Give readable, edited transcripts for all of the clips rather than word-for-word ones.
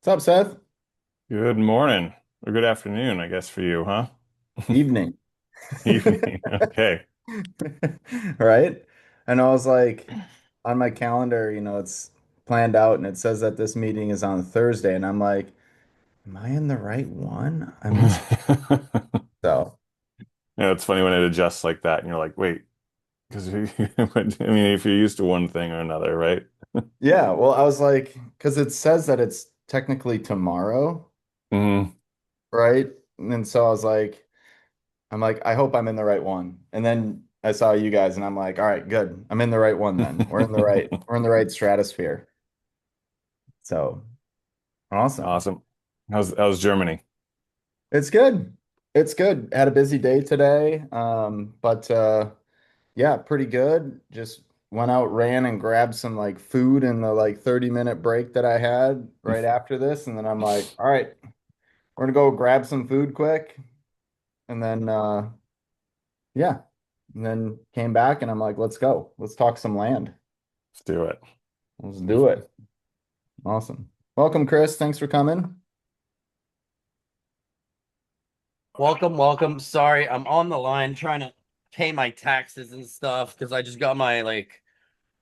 What's up, Seth? Good morning or good afternoon, I guess for you, huh? Evening. Evening. Okay. Right? And I was like, on my calendar, it's planned out and it says that this meeting is on Thursday. And I'm like, am I in the right one? I must be. So, Yeah, it's funny when it adjusts like that and you're like, wait, because I mean, if you're used to one thing or another, right? yeah, well, I was like, because it says that it's technically tomorrow, Mm. right? And so I was like, I hope I'm in the right one. And then I saw you guys and I'm like, all right, good. I'm in the right one then. We're in the right stratosphere. So, awesome. Awesome. How's Germany? It's good. It's good. Had a busy day today. But yeah, pretty good. Just went out, ran and grabbed some like food in the like 30-minute break that I had right after this. And then I'm like, all right, we're gonna go grab some food quick. And then yeah. And then came back and I'm like, let's go. Let's talk some land. Let's do it. Let's do it. Awesome. Welcome, Chris. Thanks for coming. Welcome, welcome. Sorry, I'm on the line trying to pay my taxes and stuff because I just got my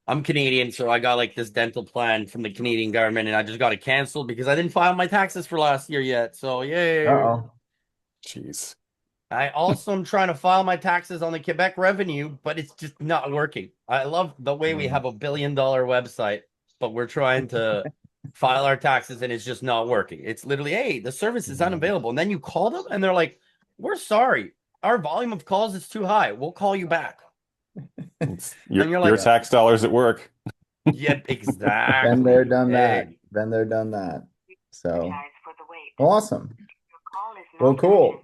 I'm Canadian, so I got like this dental plan from the Canadian government and I just got it canceled because I didn't file my taxes for last year yet. So yay. Uh-oh. Jeez. I also am trying to file my taxes on the Quebec revenue, but it's just not working. I love the way we Mm. have $1 billion website, but we're trying to file our taxes and it's just not working. It's literally, hey, the service is Mm. unavailable. And then you call them and they're like, we're sorry. Our volume of calls is too high. We'll call you back. It's And you're your like, Yeah. tax dollars at work. yep, Been there, exactly. done that. Hey, Been there, done that. So awesome. Well, cool.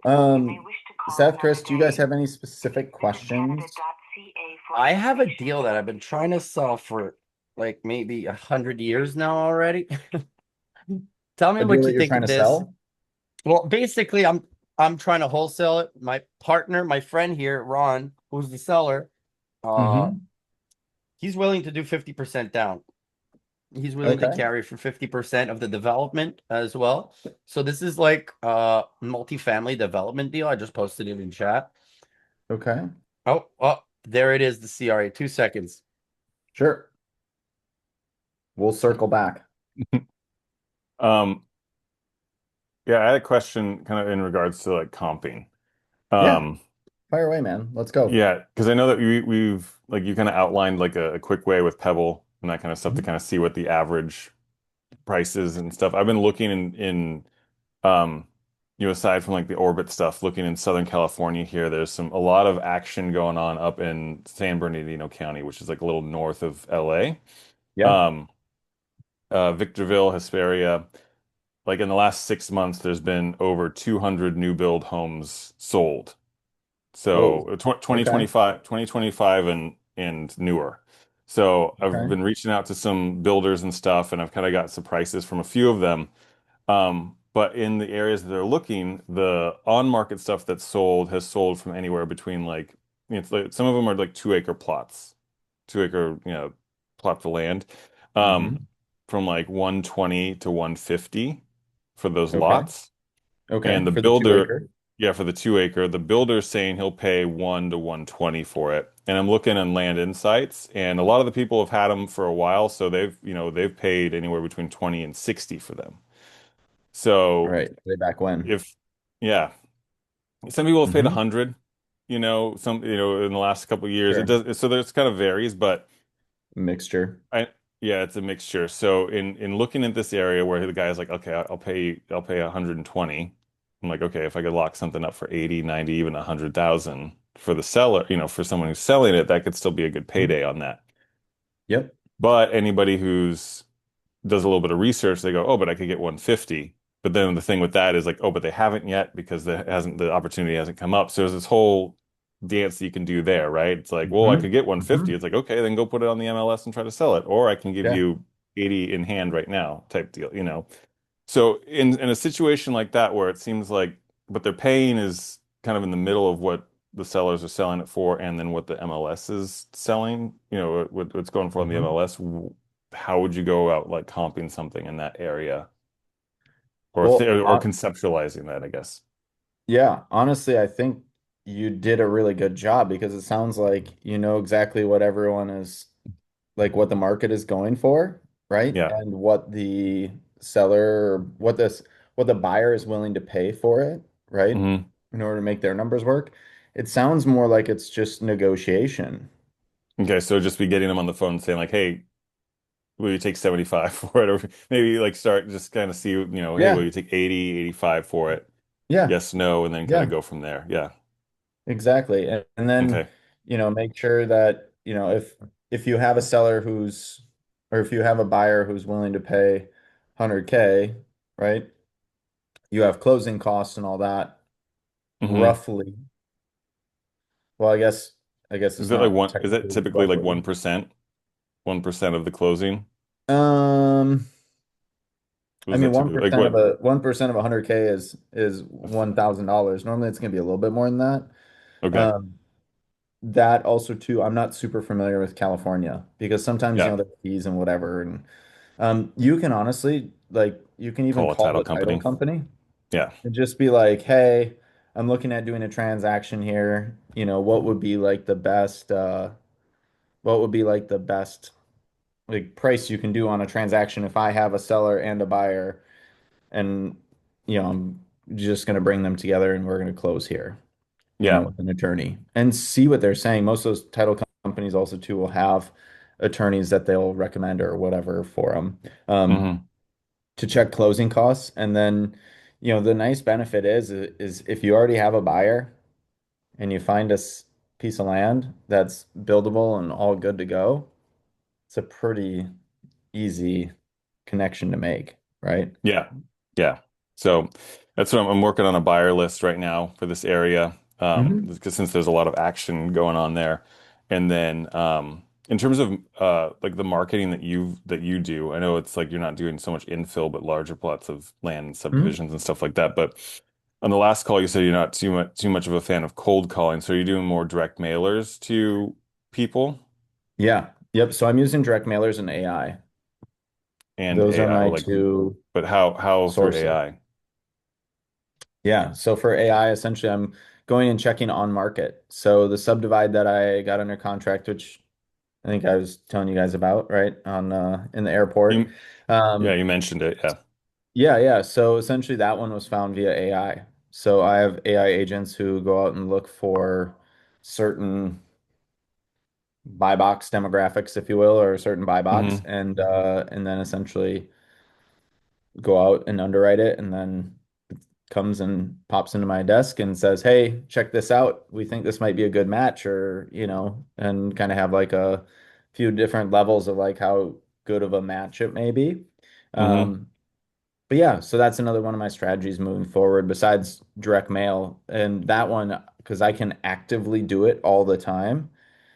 Seth, Chris, do you guys have any specific questions? I have a deal that I've been trying to sell for like maybe 100 years now already. Tell me A deal what that you you're think trying of to this. sell? Well, basically, I'm trying to wholesale it. My partner, my friend here, Ron, who's the seller, uh, Hmm. he's willing to do 50% down. He's willing to Okay. carry for 50% of the development as well. So this is like a multifamily development deal. I just posted it in chat. Okay. Oh, there it is, the CRA. 2 seconds. Sure. We'll circle back. Um, yeah, I had a question kind of in regards to like comping. Yeah. Um, Fire away, man. Let's go. Yeah, because I know that we've like you kind of outlined like a quick way with Pebble and that kind of stuff to Mhm. kind of see what the average prices and stuff. I've been looking in aside from like the orbit stuff, looking in Southern California here, there's a lot of action going on up in San Bernardino County, which is like a little north of LA. Yeah. Um, Victorville, Hesperia. Like in the last 6 months, there's been over 200 new build homes sold. Whoa. So Okay. 2025 and newer. So I've Okay. been reaching out to some builders and stuff, and I've kind of got some prices from a few of them. But in the areas that they're looking, the on-market stuff that's sold has sold from anywhere between like, it's like some of them are like 2 acre plots, 2 acre, plots of land, um, Hmm. from like 120 to 150 for those Okay. lots. Okay. And the For the two builder, acre. yeah, for the 2 acre, the builder's saying he'll pay 1 to 120 for it. And I'm looking on Land Insights, and a lot of the people have had them for a while, so they've paid anywhere between 20 and 60 for them. All So right. Way back when. if, yeah, some people have paid Hmm. 100, in the last couple of years. It Sure. does, so there's kind of varies, but Mixture. yeah, it's a mixture. So in looking at this area where the guy's like, okay, I'll pay 120. I'm like, okay, if I could lock something up for 80, 90, even 100,000 for the seller, for someone who's selling it, that could still be a good Mhm. payday on that. Yep. But anybody who's does a little bit of research, they go, oh, but I could get 150. But then the thing with that is like, oh, but they haven't yet because the opportunity hasn't come up. So there's this whole dance that you can do there, right? It's like, well, I Hmm. could get 150. Hmm. It's like, okay, then go put it on the MLS and try to sell it. Or I can give Yeah. you 80 in hand right now type deal. So in a situation like that where it seems like what they're paying is kind of in the middle of what the sellers are selling it for and then what the MLS is selling, what's going for on the Hmm. MLS, how would you go about like comping something in that area? or Well, conceptualizing that, I guess. yeah, honestly, I think you did a really good job because it sounds like you know exactly what everyone is like what the market is going for, right? Yeah. And what the seller, what the buyer is willing to pay for it, right? Hmm. In order to make their numbers work. It sounds more like it's just negotiation. Okay, so just be getting them on the phone and saying like, "Hey, will you take 75 for it?" Or maybe like start just kind of see, "Hey, will Yeah, you take 80, 85 for it?" yeah, Yes, no, and then kind of yeah, go from there. Yeah. exactly. And then, Okay. make sure that, if you have a seller who's or if you have a buyer who's willing to pay 100K, right? You have closing costs and all that Hmm. roughly. Well, I guess Is it's that like not one, is that technically typically like roughly. 1%? 1% of the closing? Um, What I is mean, that one typically? Like percent of what? a 1% of 100K is $1,000. Normally, it's gonna be a little bit more than that. Okay. Um, that also too, I'm not super familiar with California because sometimes Yeah. there are fees and whatever, and you can honestly you can even Call a call title the title company. company Yeah. and just be like, hey, I'm looking at doing a transaction here. What would be like the best? What would be like the best like price you can do on a transaction if I have a seller and a buyer and I'm just going to bring them together and we're going to close here, Yeah. with an attorney and see what they're saying. Most of those title companies also too will have attorneys that they'll recommend or whatever for them Hmm. to check closing costs. And then, the nice benefit is if you already have a buyer and you find a piece of land that's buildable and all good to go, it's a pretty easy connection to make, right? Yeah. Yeah. So that's what I'm working on a buyer list right now for this area. Hmm. Because since there's a lot of action going on there. And then in terms of like the marketing that you do, I know it's like you're not doing so much infill, but larger plots of land and Hmm. subdivisions and stuff like that. But on the last call, you said you're not too much of a fan of cold calling. So are you doing more direct mailers to people Yeah. Yep. So I'm using direct mailers and AI. and Those are AI? my Like, two but how through sources. AI? Yeah. So for AI, essentially, I'm going and checking on market. So the Subdivide that I got under contract, which I think I was telling you guys about, right? On in the airport. You, yeah, Um, you mentioned it. Yeah. yeah, yeah. So essentially that one was found via AI. So I have AI agents who go out and look for certain buy box demographics, if you will, or a certain buy box, Hmm. and then essentially go out and underwrite it, and then comes and pops into my desk and says, "Hey, check this out. We think this might be a good match," or and kind of have like a few different levels of like how good of a match it may be. Hmm. Um, but yeah, so that's another one of my strategies moving forward besides direct mail, and that one because I can actively do it all the time.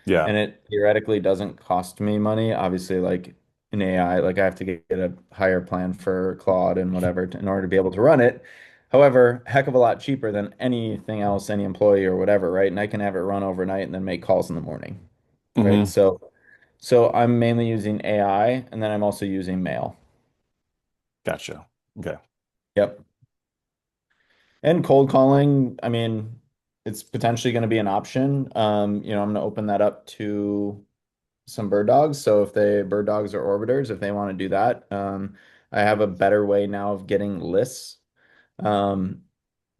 Yeah. And it theoretically doesn't cost me money. Obviously, like in AI, like I have to get a higher plan for Claude and whatever in order to be able to run it. However, heck of a lot cheaper than anything else, any employee or whatever, right? And I can have it run overnight and then make calls in the morning, right? Hmm. So I'm mainly using AI and then I'm also using mail. Gotcha. Okay. Yep. And cold calling, I mean, it's potentially going to be an option. I'm going to open that up to some bird dogs. So if they bird dogs or orbiters, if they want to do that, I have a better way now of getting lists um,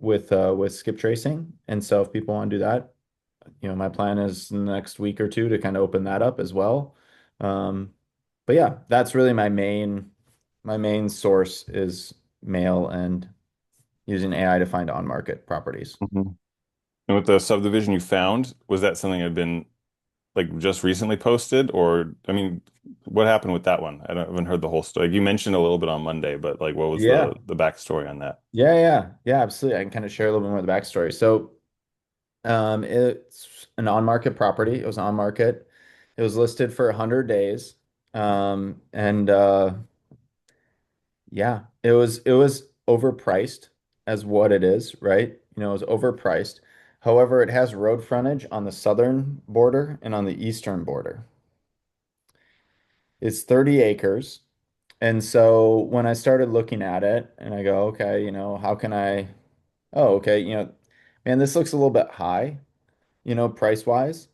with skip tracing. And so if people want to do that, my plan is in the next week or two to kind of open that up as well. Um, but yeah, that's really my main source is mail and using AI to find on market properties. Hmm. And with the subdivision you found, was that something that had been like just recently posted, or I mean, what happened with that one? I haven't heard the whole story. Like, you mentioned a little bit on Monday, but like, what was the Yeah. the backstory on that? Yeah, yeah, yeah, absolutely. I can kind of share a little bit more of the backstory. So it's an on-market property. It was on market. It was listed for 100 days. And yeah, it was overpriced as what it is, right? It was overpriced. However, it has road frontage on the southern border and on the eastern border. It's 30 acres. And so when I started looking at it and I go, okay, how can oh, okay, man, this looks a little bit high, price wise.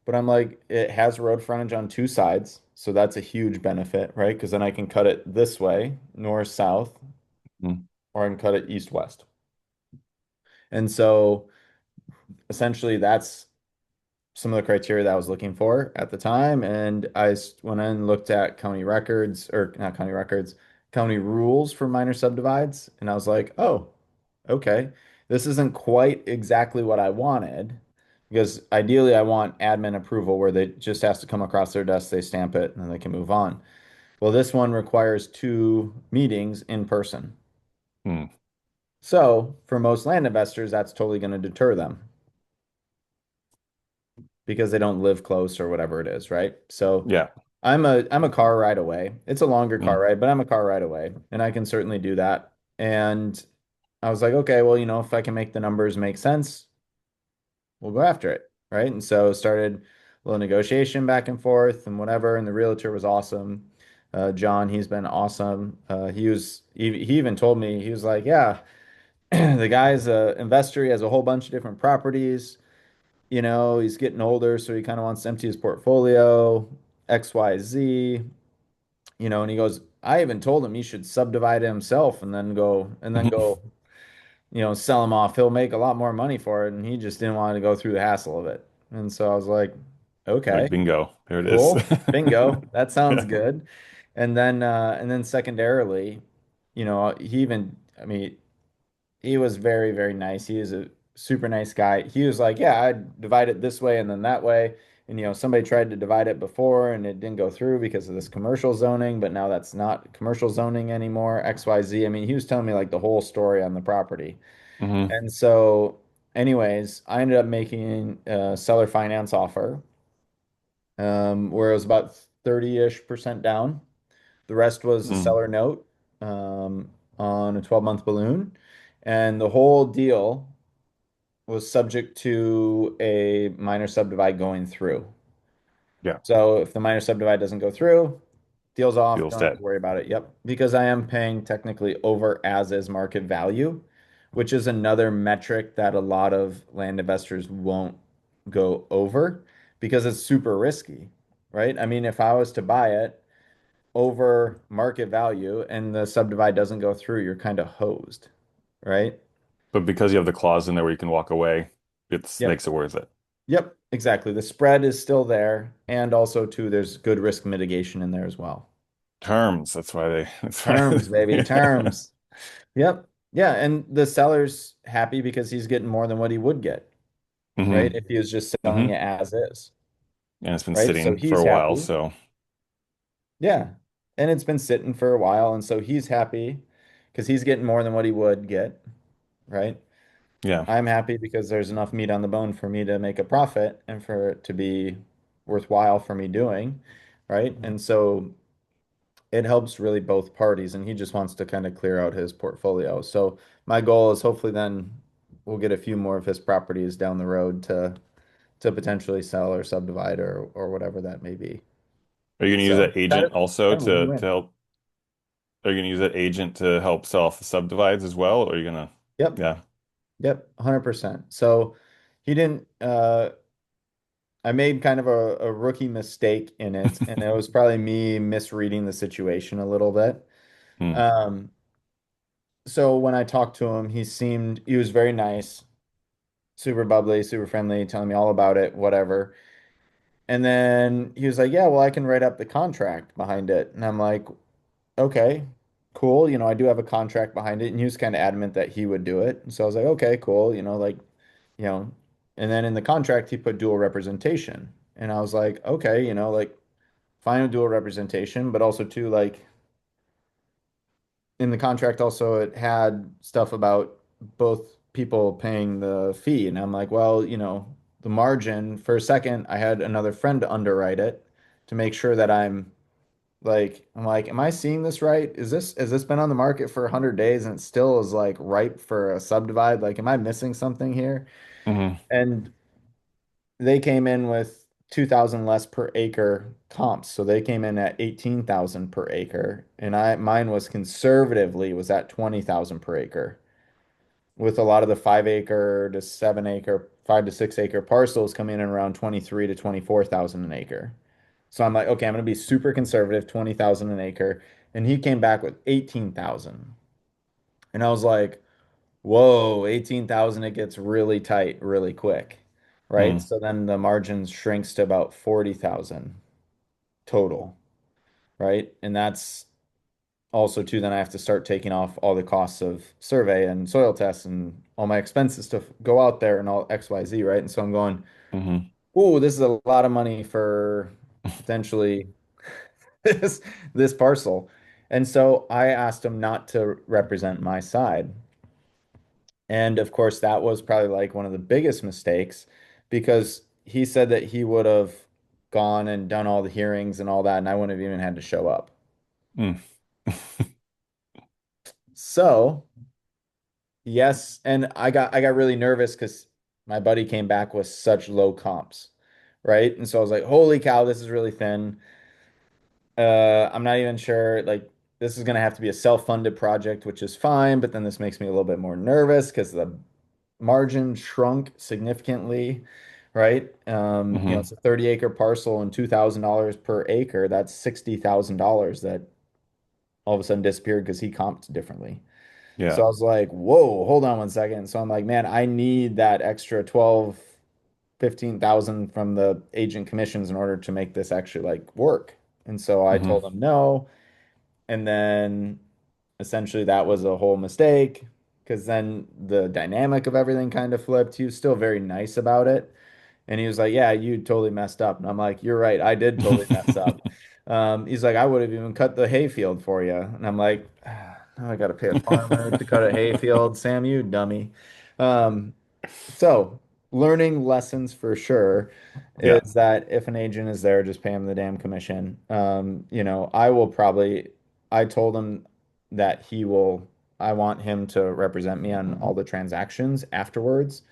But I'm like, it has road frontage on two sides. So that's a huge benefit, right? Because then I can cut it this way, north, south, Mm. or I can cut it east, west. And so essentially that's some of the criteria that I was looking for at the time. And went in and looked at county records, or not county records, county rules for minor subdivides. And I was like, oh, okay, this isn't quite exactly what I wanted. Because ideally, I want admin approval where they just has to come across their desk, they stamp it, and then they can move on. Well, this one requires two meetings in person. Mm. So for most land investors, that's totally going to deter them because they don't live close or whatever it is, right? So Yeah. I'm a car ride away. It's a longer car Mm. ride, but I'm a car ride away, and I can certainly do that. And I was like, okay, well, if I can make the numbers make sense, we'll go after it, right? And so started a little negotiation back and forth and whatever. And the realtor was awesome. John, he's been awesome. He even told me he was like, yeah, the guy's a investor. He has a whole bunch of different properties. He's getting older, so he kind of wants to empty his portfolio, XYZ, and he goes, I even told him he should subdivide it himself and then go, sell them off. He'll make a lot more money for it. And he just didn't want to go through the hassle of it. And so I was like, Like okay, bingo. There it is. cool. Bingo. That sounds Yeah. good. And then secondarily, I mean, he was very, very nice. He is a super nice guy. He was like, yeah, I'd divide it this way and then that way. And, somebody tried to divide it before and it didn't go through because of this commercial zoning, but now that's not commercial zoning anymore, XYZ. I mean, he was telling me like the whole story on the property. Hmm. And so, anyways, I ended up making a seller finance offer, where it was about 30-ish% down. The rest was a Mm. seller note, on a 12-month balloon. And the whole deal was subject to a minor subdivide going through. Yeah. So if the minor subdivide doesn't go through, deal's off. Feels Don't have to dead. worry about it. Yep. Because I am paying technically over as is market value, which is another metric that a lot of land investors won't go over because it's super risky, right? I mean, if I was to buy it over market value and the subdivide doesn't go through, you're kind of hosed, right? But because you have the clause in there where you can walk away, it Yep. makes it worth it. Yep, exactly. The spread is still there. And also, too, there's good risk mitigation in there as well. Terms. That's why. Terms, baby, Yeah. terms. Yep. Yeah. And the seller's happy because he's getting more than what he would get, right? Hmm. If he was just selling Hmm. it as is, And it's been right? So sitting for he's a while, happy. so Yeah. And it's been sitting for a while. And so he's happy because he's getting more than what he would get, right? yeah. I'm happy because there's enough meat on the bone for me to make a profit and for it to be worthwhile for me doing, right? And so it helps really both parties, and he just wants to kind of clear out his portfolio. So my goal is hopefully then we'll get a few more of his properties down the road to potentially sell or subdivide or whatever that may be. Are you gonna use So that agent also kind of to win-win. help? Are you gonna use that agent to help sell off the subdivides as well? Or are you gonna, Yep, yeah. yep, 100%. So he didn't I made kind of a rookie mistake in it, and it was probably me misreading the situation a little bit. Hmm. Um, so when I talked to him, he was very nice, super bubbly, super friendly, telling me all about it, whatever. And then he was like, "Yeah, well, I can write up the contract behind it." And I'm like, "Okay, cool. I do have a contract behind it." And he was kind of adamant that he would do it. And so I was like, "Okay, cool. You know." And then in the contract, he put dual representation. And I was like, "Okay, like fine with dual representation, but also too, like in the contract also it had stuff about both people paying the fee." And I'm like, well, the margin for a second, I had another friend to underwrite it to make sure that I'm like, am I seeing this right? Has this been on the market for 100 days and it still is like ripe for a subdivide? Like, am I missing something here? Hmm. And they came in with 2,000 less per acre comps. So they came in at 18,000 per acre. And mine was conservatively was at 20,000 per acre. With a lot of the 5 acre to 7 acre, 5 to 6 acre parcels coming in around 23 to 24,000 an acre. So I'm like, okay, I'm gonna be super conservative, 20,000 an acre. And he came back with 18,000. And I was like, whoa, 18,000, it gets really tight really quick. Right. Mm, So then the margin shrinks to about 40,000 total. Right. And that's also too, then I have to start taking off all the costs of survey and soil tests and all my expenses to go out there and all XYZ, right? And so I'm going, hmm ooh, this is a lot of money for potentially this this parcel. And so I asked him not to represent my side. And of course, that was probably like one of the biggest mistakes because he said that he would have gone and done all the hearings and all that, and I wouldn't have even had to show up. mm. So, yes, and I got really nervous because my buddy came back with such low comps, right? And so I was like, holy cow, this is really thin. I'm not even sure, like, this is gonna have to be a self-funded project, which is fine, but then this makes me a little bit more nervous because the margin shrunk significantly, right? hmm It's a 30-acre parcel and $2,000 per acre. That's $60,000 that all of a sudden disappeared because he comped differently. So Yeah. I was like, whoa, hold on 1 second. So I'm like, man, I need that extra 12, 15,000 from the agent commissions in order to make this actually like work. And so I hmm told him no. And then essentially that was a whole mistake because then the dynamic of everything kind of flipped. He was still very nice about it. And he was like, yeah, you totally messed up. And I'm like, you're right. I did totally mess up. He's like, I would have even cut the hayfield for you. And I'm like, now I got to pay a farmer to cut a hayfield. Sam, you dummy. Um, so learning lessons for sure Yeah. is that if an agent is there, just pay him the damn commission. I will probably, I told him that I want him to represent me on all the transactions afterwards.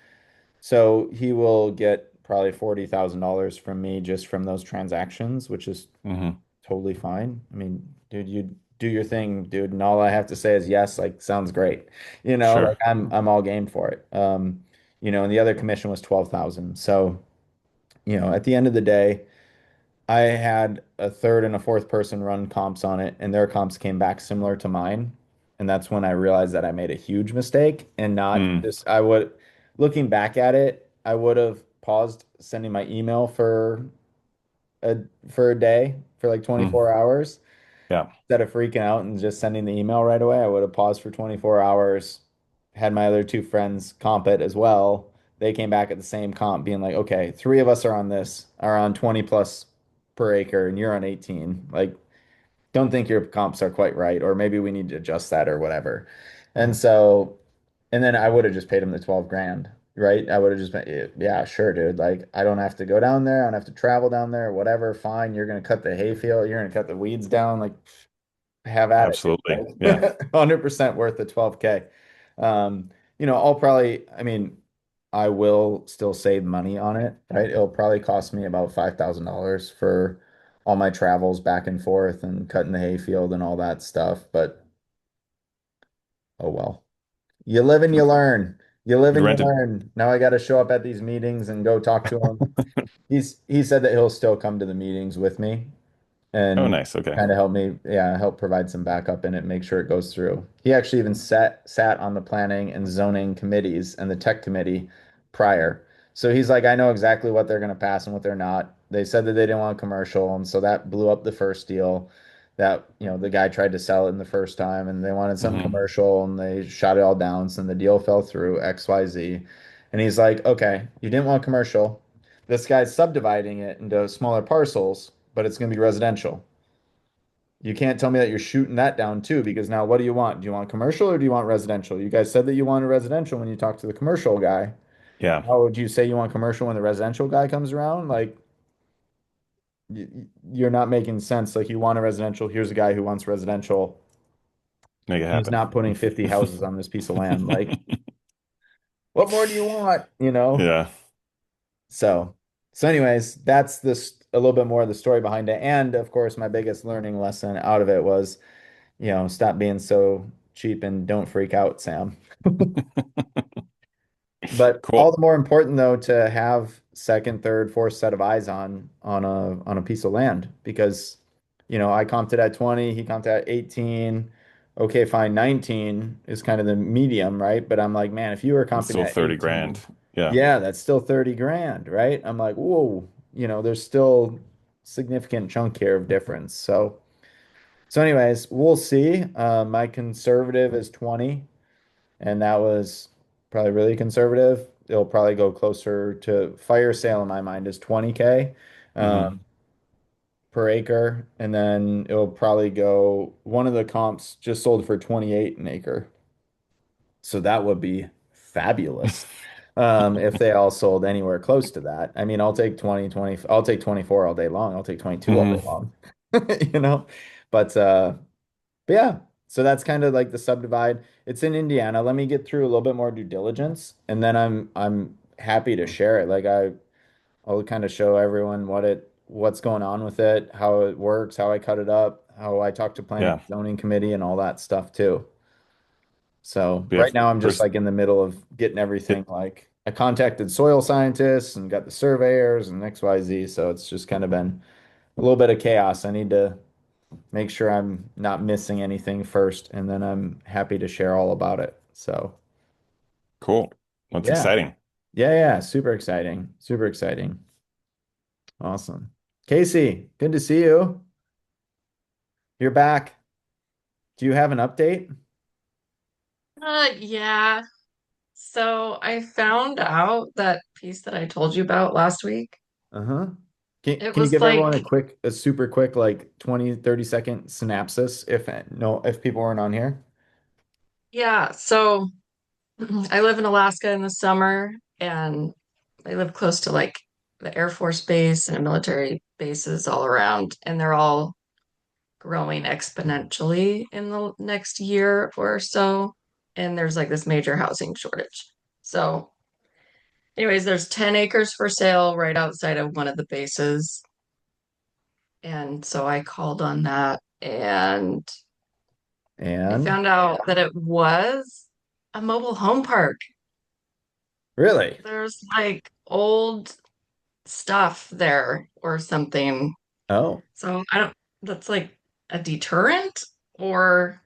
So he will get probably $40,000 from me just from those transactions, which is hmm totally fine. I mean, dude, you do your thing, dude, and all I have to say is yes, like sounds great. Like Sure. I'm all game for it. And the other commission was 12,000. So, at the end of the day, I had a third and a fourth person run comps on it, and their comps came back similar to mine. And that's when I realized that I made a huge mistake and not Mm, just, looking back at it, I would have paused sending my email a, for a day, for like mm. 24 hours. Yeah. Instead of freaking out and just sending the email right away, I would have paused for 24 hours, had my other two friends comp it as well. They came back at the same comp, being like, okay, three of us are on 20 plus per acre, and you're on 18. Like, don't think your comps are quite right, or maybe we need to adjust that or whatever. And so, and then I would have just paid him the 12 grand, right? I would have just been, yeah, sure, dude. Like, I don't have to go down there. I don't have to travel down there, whatever. Fine. You're going to cut the hayfield. You're going to cut the weeds down. Like, have at it, dude. Absolutely. Like Yeah. 100% worth the 12K. I'll probably, I mean, I will still save money on it, right? It'll probably cost me about $5,000 for all my travels back and forth and cutting the hayfield and all that stuff. But oh well. You live and you learn. You live You and you rented. learn. Now I got to show up at these meetings and go talk to him. He said that he'll still come to the meetings with me Oh, and nice. Okay. kind of help me, yeah, help provide some backup in it, make sure it goes through. He actually even sat on the planning and zoning committees and the tech committee prior. So he's like, I know exactly what they're going to pass and what they're not. They said that they didn't want commercial, and so that blew up the first deal. That, the guy tried to sell it in the first time, and they wanted something hmm commercial, and they shot it all down. So the deal fell through XYZ. And he's like, okay, you didn't want commercial. This guy's subdividing it into smaller parcels, but it's going to be residential. You can't tell me that you're shooting that down too, because now what do you want? Do you want commercial or do you want residential? You guys said that you wanted residential when you talked to the commercial guy. Yeah. How would you say you want commercial when the residential guy comes around? Like, you're not making sense. Like, you want a residential. Here's a guy who wants residential. Make it He's happen. not putting 50 houses on this piece of land. Like, what more do you want? Yeah. So So, anyways, that's this a little bit more of the story behind it. And of course, my biggest learning lesson out of it was, stop being so cheap and don't freak out, Sam. But all Cool. the more important though to have second, third, fourth set of eyes on a piece of land because I comped it at 20, he comped at 18. Okay, fine, 19 is kind of the medium, right? But I'm like, man, if you were It's comping still at 30 grand. 18, Yeah. yeah, that's still 30 grand, right? I'm like, whoa, there's still significant chunk here of difference. So anyways, we'll see. My conservative is 20 and that was probably really conservative. It'll probably go closer to fire sale in my mind is 20K Hmm. um, per acre, and then it'll probably go. One of the comps just sold for 28 an acre, so that would be fabulous. If they all sold anywhere close to that. I mean, I'll take 20, 20. I'll take 24 all day long. I'll take 22 all day Hmm. long. You know, but but yeah, so that's kind of like the subdivide. It's in Indiana. Let me get through a little bit more due diligence, and then I'm happy to share it. I'll kind of show everyone what's going on with it, how it works, how I cut it up, how I talk to planning Yeah. and zoning committee and all that stuff too. So Yeah. right now I'm just First, like in the middle of getting everything it, like I contacted soil scientists and got the surveyors and XYZ. So it's just kind of been a little bit of chaos. I need to make sure I'm not missing anything first, and then I'm happy to share all about it. So, cool. That's yeah. exciting. Yeah. Super exciting. Super exciting. Awesome. Casey, good to see you. You're back. Do you have an update? Yeah. So I found out that piece that I told you about last week. Uh-huh. Can, It can you was give everyone like, a super quick, like 20, 30-second synopsis if people weren't on here? yeah. So I live in Alaska in the summer and I live close to like the Air Force Base and military bases all around, and they're all growing exponentially in the next year or so. And there's like this major housing shortage. So, anyways, there's 10 acres for sale right outside of one of the bases. And so I called on that and I And found out that it was a mobile home park. really? There's like old stuff there or something. Oh, So I don't, that's like a deterrent or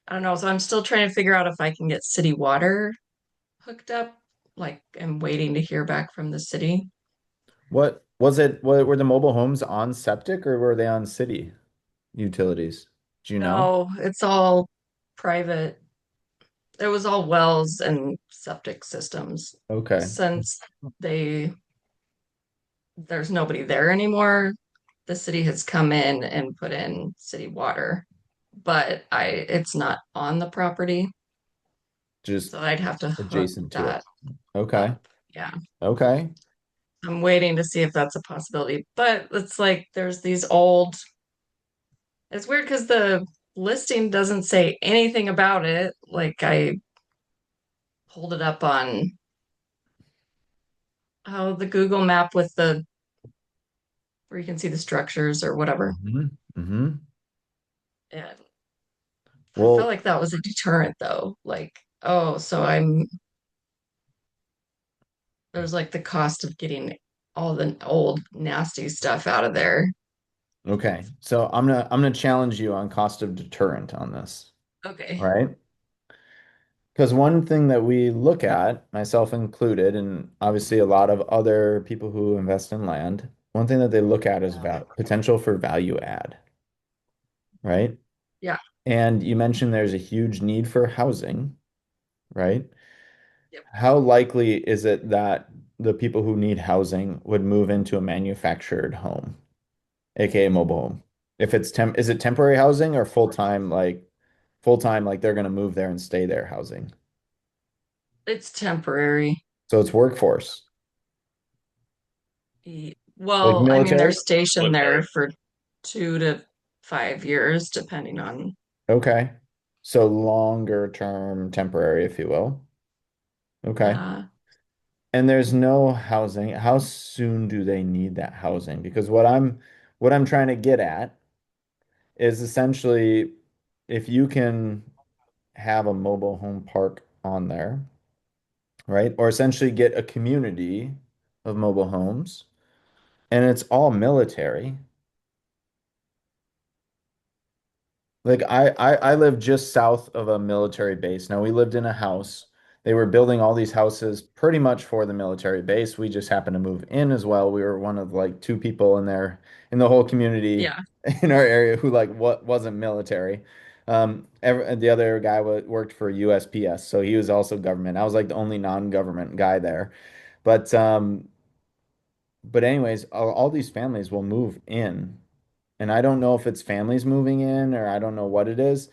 I don't know. So I'm still trying to figure out if I can get city water hooked up. Like I'm waiting to hear back from the city. what was it? What were the mobile homes on septic or were they on city utilities? Do you know? No, it's all private. It was all wells and septic systems. Okay. Since they there's nobody there anymore, the city has come in and put in city water, but I it's not on the property, Just so I'd have to hook adjacent to it. that Okay. up. Yeah. Okay. I'm waiting to see if that's a possibility. But it's like there's these old it's weird because the listing doesn't say anything about it. Like I pulled it up on the Google map with the where you can see the structures or whatever. Hmm. And I felt Well, like that was a deterrent though. Like, oh, so I'm there's like the cost of getting all the old nasty stuff out of there. okay. So I'm gonna challenge you on cost of deterrent on this, Okay. right? Because one thing that we look at, myself included, and obviously a lot of other people who invest in land, one thing that they look at is val potential for value add, right? Yeah. And you mentioned there's a huge need for housing, right? Yep. How likely is it that the people who need housing would move into a manufactured home, aka mobile home? If it's is it temporary housing or full time, like they're gonna move there and stay there housing? It's temporary. So it's workforce, like Well, I mean, they're military. stationed there Military. for 2 to 5 years, depending on, Okay. So longer term temporary, if you will. Okay. yeah. and there's no housing. How soon do they need that housing? Because what I'm trying to get at is essentially if you can have a mobile home park on there, right? Or essentially get a community of mobile homes and it's all military. Like I live just south of a military base. Now we lived in a house. They were building all these houses pretty much for the military base. We just happened to move in as well. We were one of like two people in there in the whole community Yeah. in our area who like what wasn't military. The other guy worked for USPS, so he was also government. I was like the only non-government guy there. But anyways, all these families will move in. And I don't know if it's families moving in or I don't know what it is.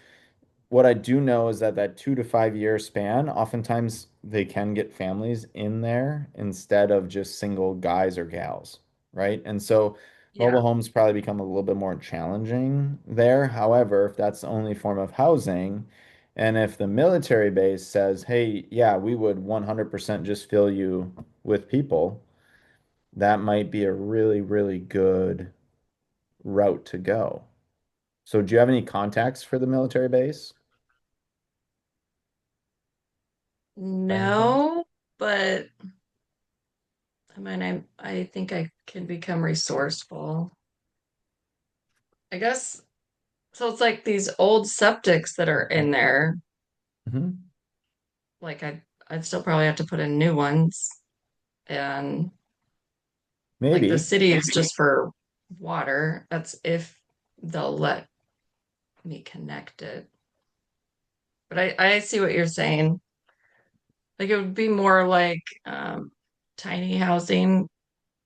What I do know is that 2 to 5 year span, oftentimes they can get families in there instead of just single guys or gals, right? And so Yeah. mobile homes probably become a little bit more challenging there. However, if that's the only form of housing, and if the military base says, hey, yeah, we would 100% just fill you with people, that might be a really, really good route to go. So do you have any contacts for the military base? By any chance? No, but I mean, I think I can become resourceful. I guess so. It's like these old septics that are in there. Mhm. Like I'd still probably have to put in new ones, and like the Maybe. city is just for water. That's if they'll let me connect it. But I see what you're saying. Like it would be more like tiny housing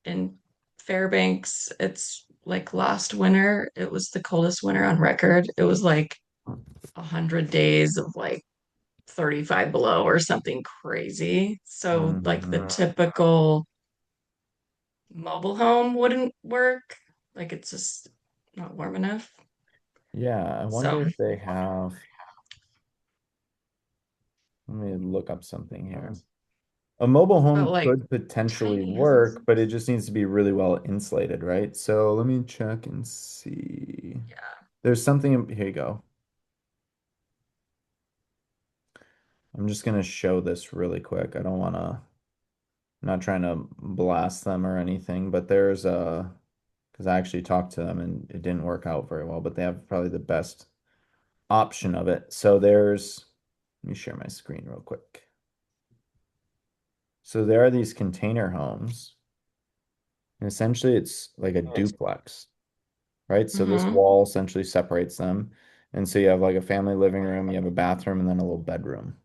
in Fairbanks. It's like last winter, it was the coldest winter on record. It was like 100 days of like 35 below or something crazy. So like the Mhm. typical mobile home wouldn't work. Like it's just not warm enough. Yeah, I So, wonder if they have. Let me look up something here. A mobile but home like could potentially tiny houses. work, but it just needs to be really well insulated, right? So let me check and see. Yeah. There's something. Here you go. I'm just gonna show this really quick. I don't wanna. I'm not trying to blast them or anything, but there's a. Because I actually talked to them and it didn't work out very well, but they have probably the best option of it. So let me share my screen real quick. So there are these container homes, and essentially it's like a duplex, right? So this Mm-hmm. wall essentially separates them. And so you have like a family living room, you have a bathroom, and then a little bedroom.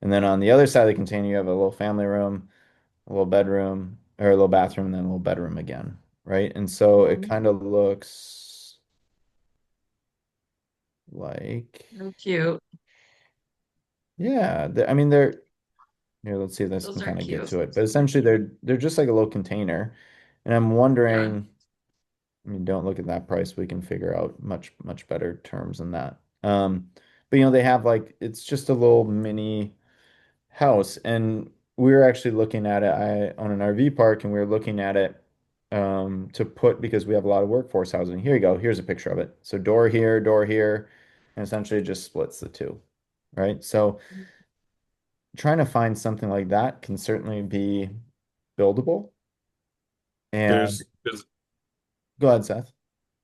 And then on the other side of the container, you have a little family room, a little bedroom, or a little bathroom, and then a little bedroom again, right? And so it Mm-hmm. kind of looks like, Real cute. yeah, I mean, they're here, let's see if this Those can are kind of get cute. to it. But essentially they're just like a little container. And I'm Yeah. wondering, I mean, don't look at that price. We can figure out much better terms than that. But they have like it's just a little mini house. And we were actually looking at it on an RV park and we were looking at it to put because we have a lot of workforce housing. Here you go. Here's a picture of it. So door here, and essentially it just splits the two, right? So trying to find something like that can certainly be buildable. And There's go ahead, Seth.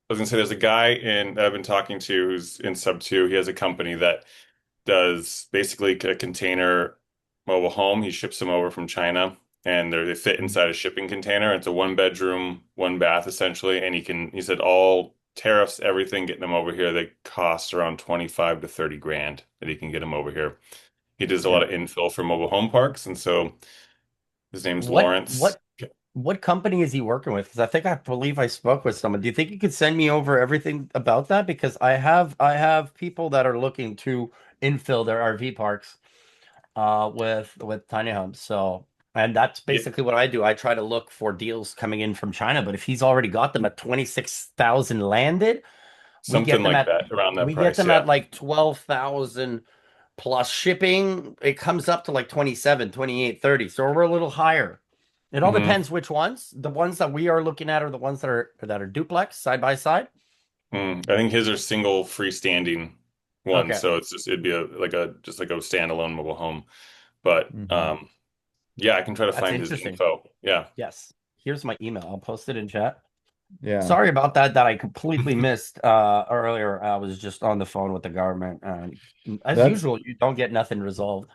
I was gonna say there's a guy that I've been talking to who's in sub two. He has a company that does basically a container mobile home. He ships them over from China, and they fit inside a shipping container. It's a one bedroom, one bath essentially, and he said all tariffs, everything, getting them over here, they cost around 25 to 30 grand that he can get them over here. He does a lot Yeah. of infill for mobile home parks, and so his name's What Lawrence. what what company is he working with? Because I believe I spoke with someone. Do you think you could send me over everything about that? Because I have people that are looking to infill their RV parks with tiny homes. So and that's Yeah, basically what I do. I try to look for deals coming in from China, but if he's already got them at 26,000 landed, we get something them like at that around that we get price. them at Yeah. like 12,000 plus shipping, it comes up to like 27, 28, 30. So we're a little higher. It all Hmm. depends which ones. The ones that we are looking at are the ones that are duplex side by side. I think his are single freestanding ones, Okay. so it'd be just like a standalone mobile home. But Mhm. yeah, I can try to That's find his interesting. info. Yeah. Yes. Here's my email. I'll post it in chat. Yeah. Sorry about that I completely missed earlier. I was just on the phone with the government, and as That's usual, you don't get nothing resolved.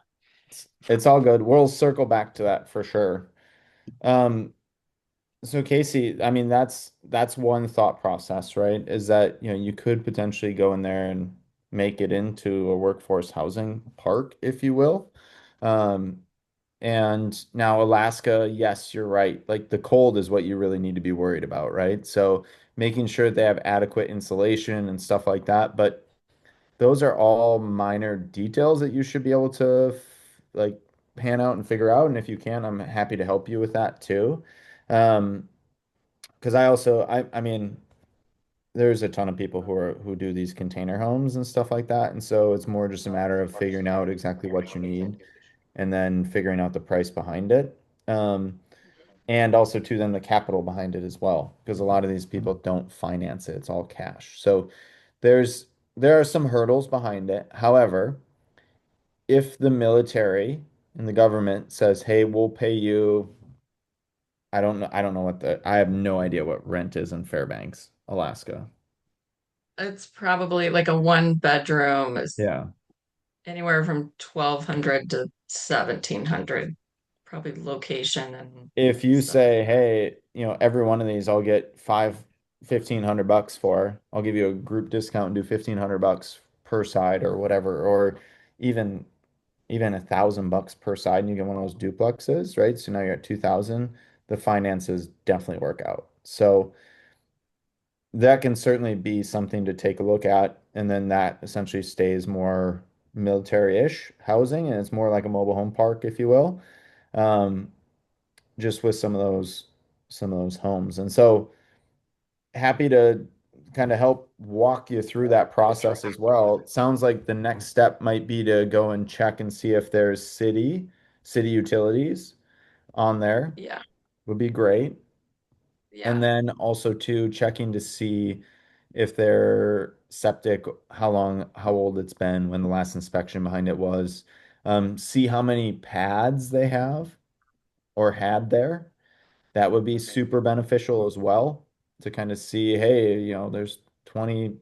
it's all good. We'll circle back to that for sure. Um, so Casey, I mean that's one thought process, right? Is that, you could potentially go in there and make it into a workforce housing park, if you will. Um, and now Alaska, yes, you're right. Like the cold is what you really need to be worried about, right? So making sure they have adequate insulation and stuff like that. But those are all minor details that you should be able to like pan out and figure out. And if you can, I'm happy to help you with that too. Um, because I mean, there's a ton of people who do these container homes and stuff like that. And so it's more just a matter of figuring out exactly what you need and then figuring out the price behind it. And also too then the capital behind it as well, because a lot of these people don't finance it. It's all cash. So there's there are some hurdles behind it. However, if the military and the government says, "Hey, we'll pay you," I don't know I have no idea what rent is in Fairbanks, Alaska. It's probably like a one bedroom is Yeah. anywhere from 1,200 to 1,700, probably location and If you stuff like say, that. "Hey, every one of these I'll get 1,500 bucks for. I'll give you a group discount and do 1,500 bucks per side or whatever," or even even 1,000 bucks per side, and you get one of those duplexes, right? So now you're at 2,000. The finances definitely work out. So that can certainly be something to take a look at. And then that essentially stays more military-ish housing, and it's more like a mobile home park, if you will, um, just with some of those homes. And so happy to kind of help walk you through that process as well. It sounds like the next step might be to go and check and see if there's city utilities on there. Yeah, Would be great. And yeah. then also too checking to see if their septic, how old it's been, when the last inspection behind it was. See how many pads they have or had there. That would be super beneficial as well to kind of see, hey, there's 20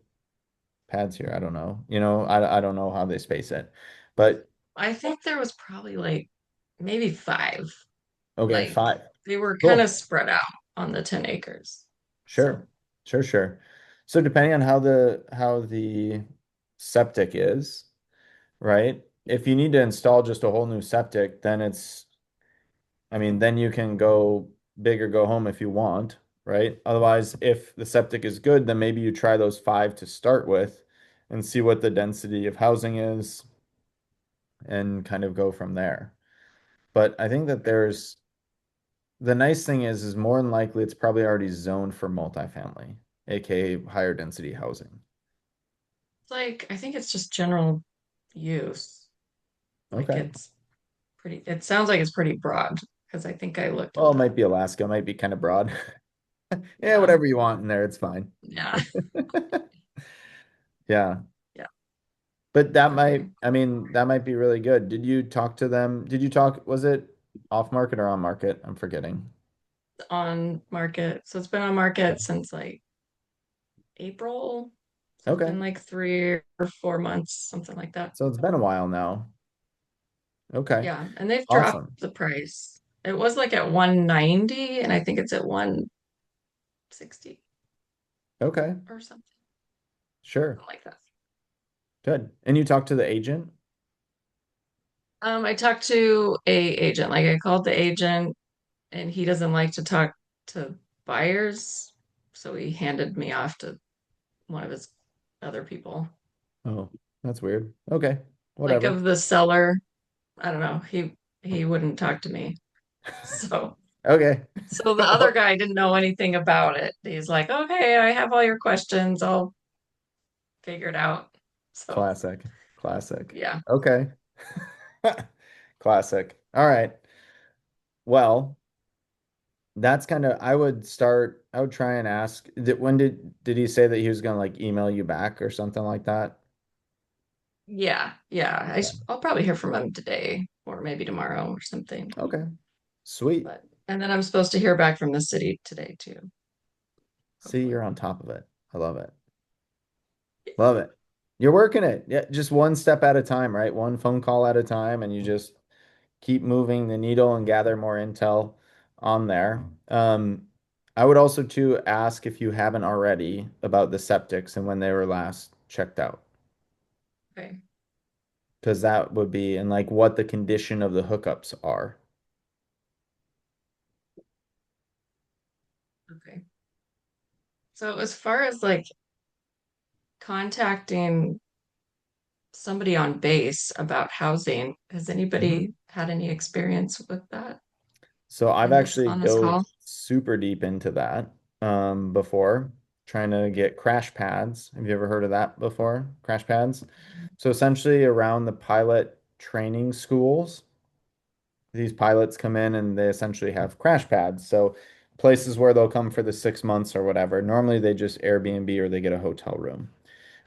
pads here. I don't know. I don't know how they space it. But I think there was probably like maybe five. okay, Like 5. they were kind of Cool. spread out on the 10 acres. So Sure. Sure, sure. So depending on how the septic is, right? If you need to install just a whole new septic, then I mean, then you can go big or go home if you want, right? Otherwise, if the septic is good, then maybe you try those 5 to start with and see what the density of housing is and kind of go from there. But I think that the nice thing is more than likely it's probably already zoned for multifamily, aka higher density housing. it's like I think it's just general use. Like Okay. it sounds like it's pretty broad because I think I looked Well, at it might the, be Alaska, it might be kind of broad. Yeah, yeah, whatever you want in there, it's fine. yeah, Yeah. yeah. But Okay. I mean, that might be really good. Did you talk to them? Was it off market or on market? I'm forgetting. On market. So it's been on market since like April. So it's Okay. been like 3 or 4 months, something like that. So it's been a while now. Okay. Yeah, and they've dropped Awesome. the price. It was like at 190, and I think it's at 160 Okay. or something, Sure. something like that. Good. And you talked to the agent? I talked to a agent. Like I called the agent, and he doesn't like to talk to buyers, so he handed me off to one of his other people. Oh, that's weird. Okay. Like Whatever. of the seller, I don't know. He wouldn't talk to me. So Okay. so the other guy didn't know anything about it. He's like, "Okay, I have all your questions. I'll figure it out." So, Classic. Classic. yeah. Okay. Classic. All right. Well, that's kind of I would try and ask when did he say that he was gonna like email you back or something like that? Yeah, yeah. Yeah. I'll probably hear from him today or maybe tomorrow or something. Okay. Sweet. But and then I'm supposed to hear back from the city today too, See, hopefully. you're on top of it. I love it. Love it. You're working it. Yeah, just one step at a time, right? One phone call at a time, and you just keep moving the needle and gather more intel on there. I would also too ask if you haven't already about the septics and when they were last checked out, Okay. because that would be and like what the condition of the hookups are. Okay. So as far as like contacting somebody on base about housing, has Mhm. anybody had any experience with that So I've in this actually on this dove call? super deep into that before, trying to get crash pads. Have you ever heard of that before? Crash pads. So essentially around the pilot training schools, these pilots come in and they essentially have crash pads. So places where they'll come for the 6 months or whatever. Normally they just Airbnb or they get a hotel room.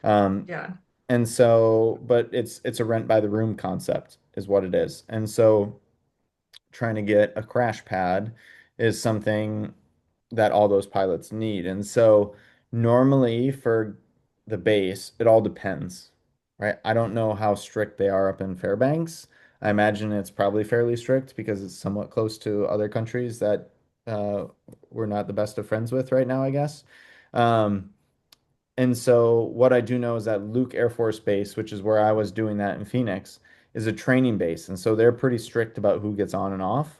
Um, Yeah. and so, but it's a rent by the room concept is what it is. And so trying to get a crash pad is something that all those pilots need. And so normally for the base, it all depends, right? I don't know how strict they are up in Fairbanks. I imagine it's probably fairly strict because it's somewhat close to other countries that uh, we're not the best of friends with right now, I guess. Um, and so what I do know is that Luke Air Force Base, which is where I was doing that in Phoenix, is a training base. And so they're pretty strict about who gets on and off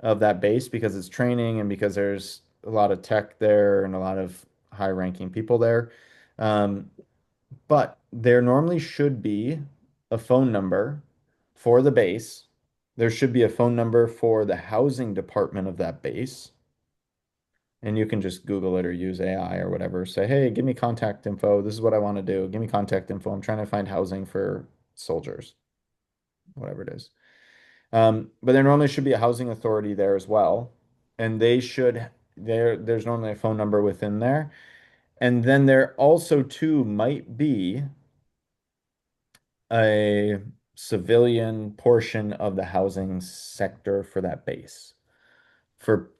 of that base because it's training and because there's a lot of tech there and a lot of high ranking people there. Um, but there normally should be a phone number for the base. There should be a phone number for the housing department of that base. And you can just Google it or use AI or whatever. Say, hey, give me contact info. This is what I want to do. Give me contact info. I'm trying to find housing for soldiers, whatever it is. But there normally should be a housing authority there as well. And there's normally a phone number within there. And then there also too might be a civilian portion of the housing sector for that base for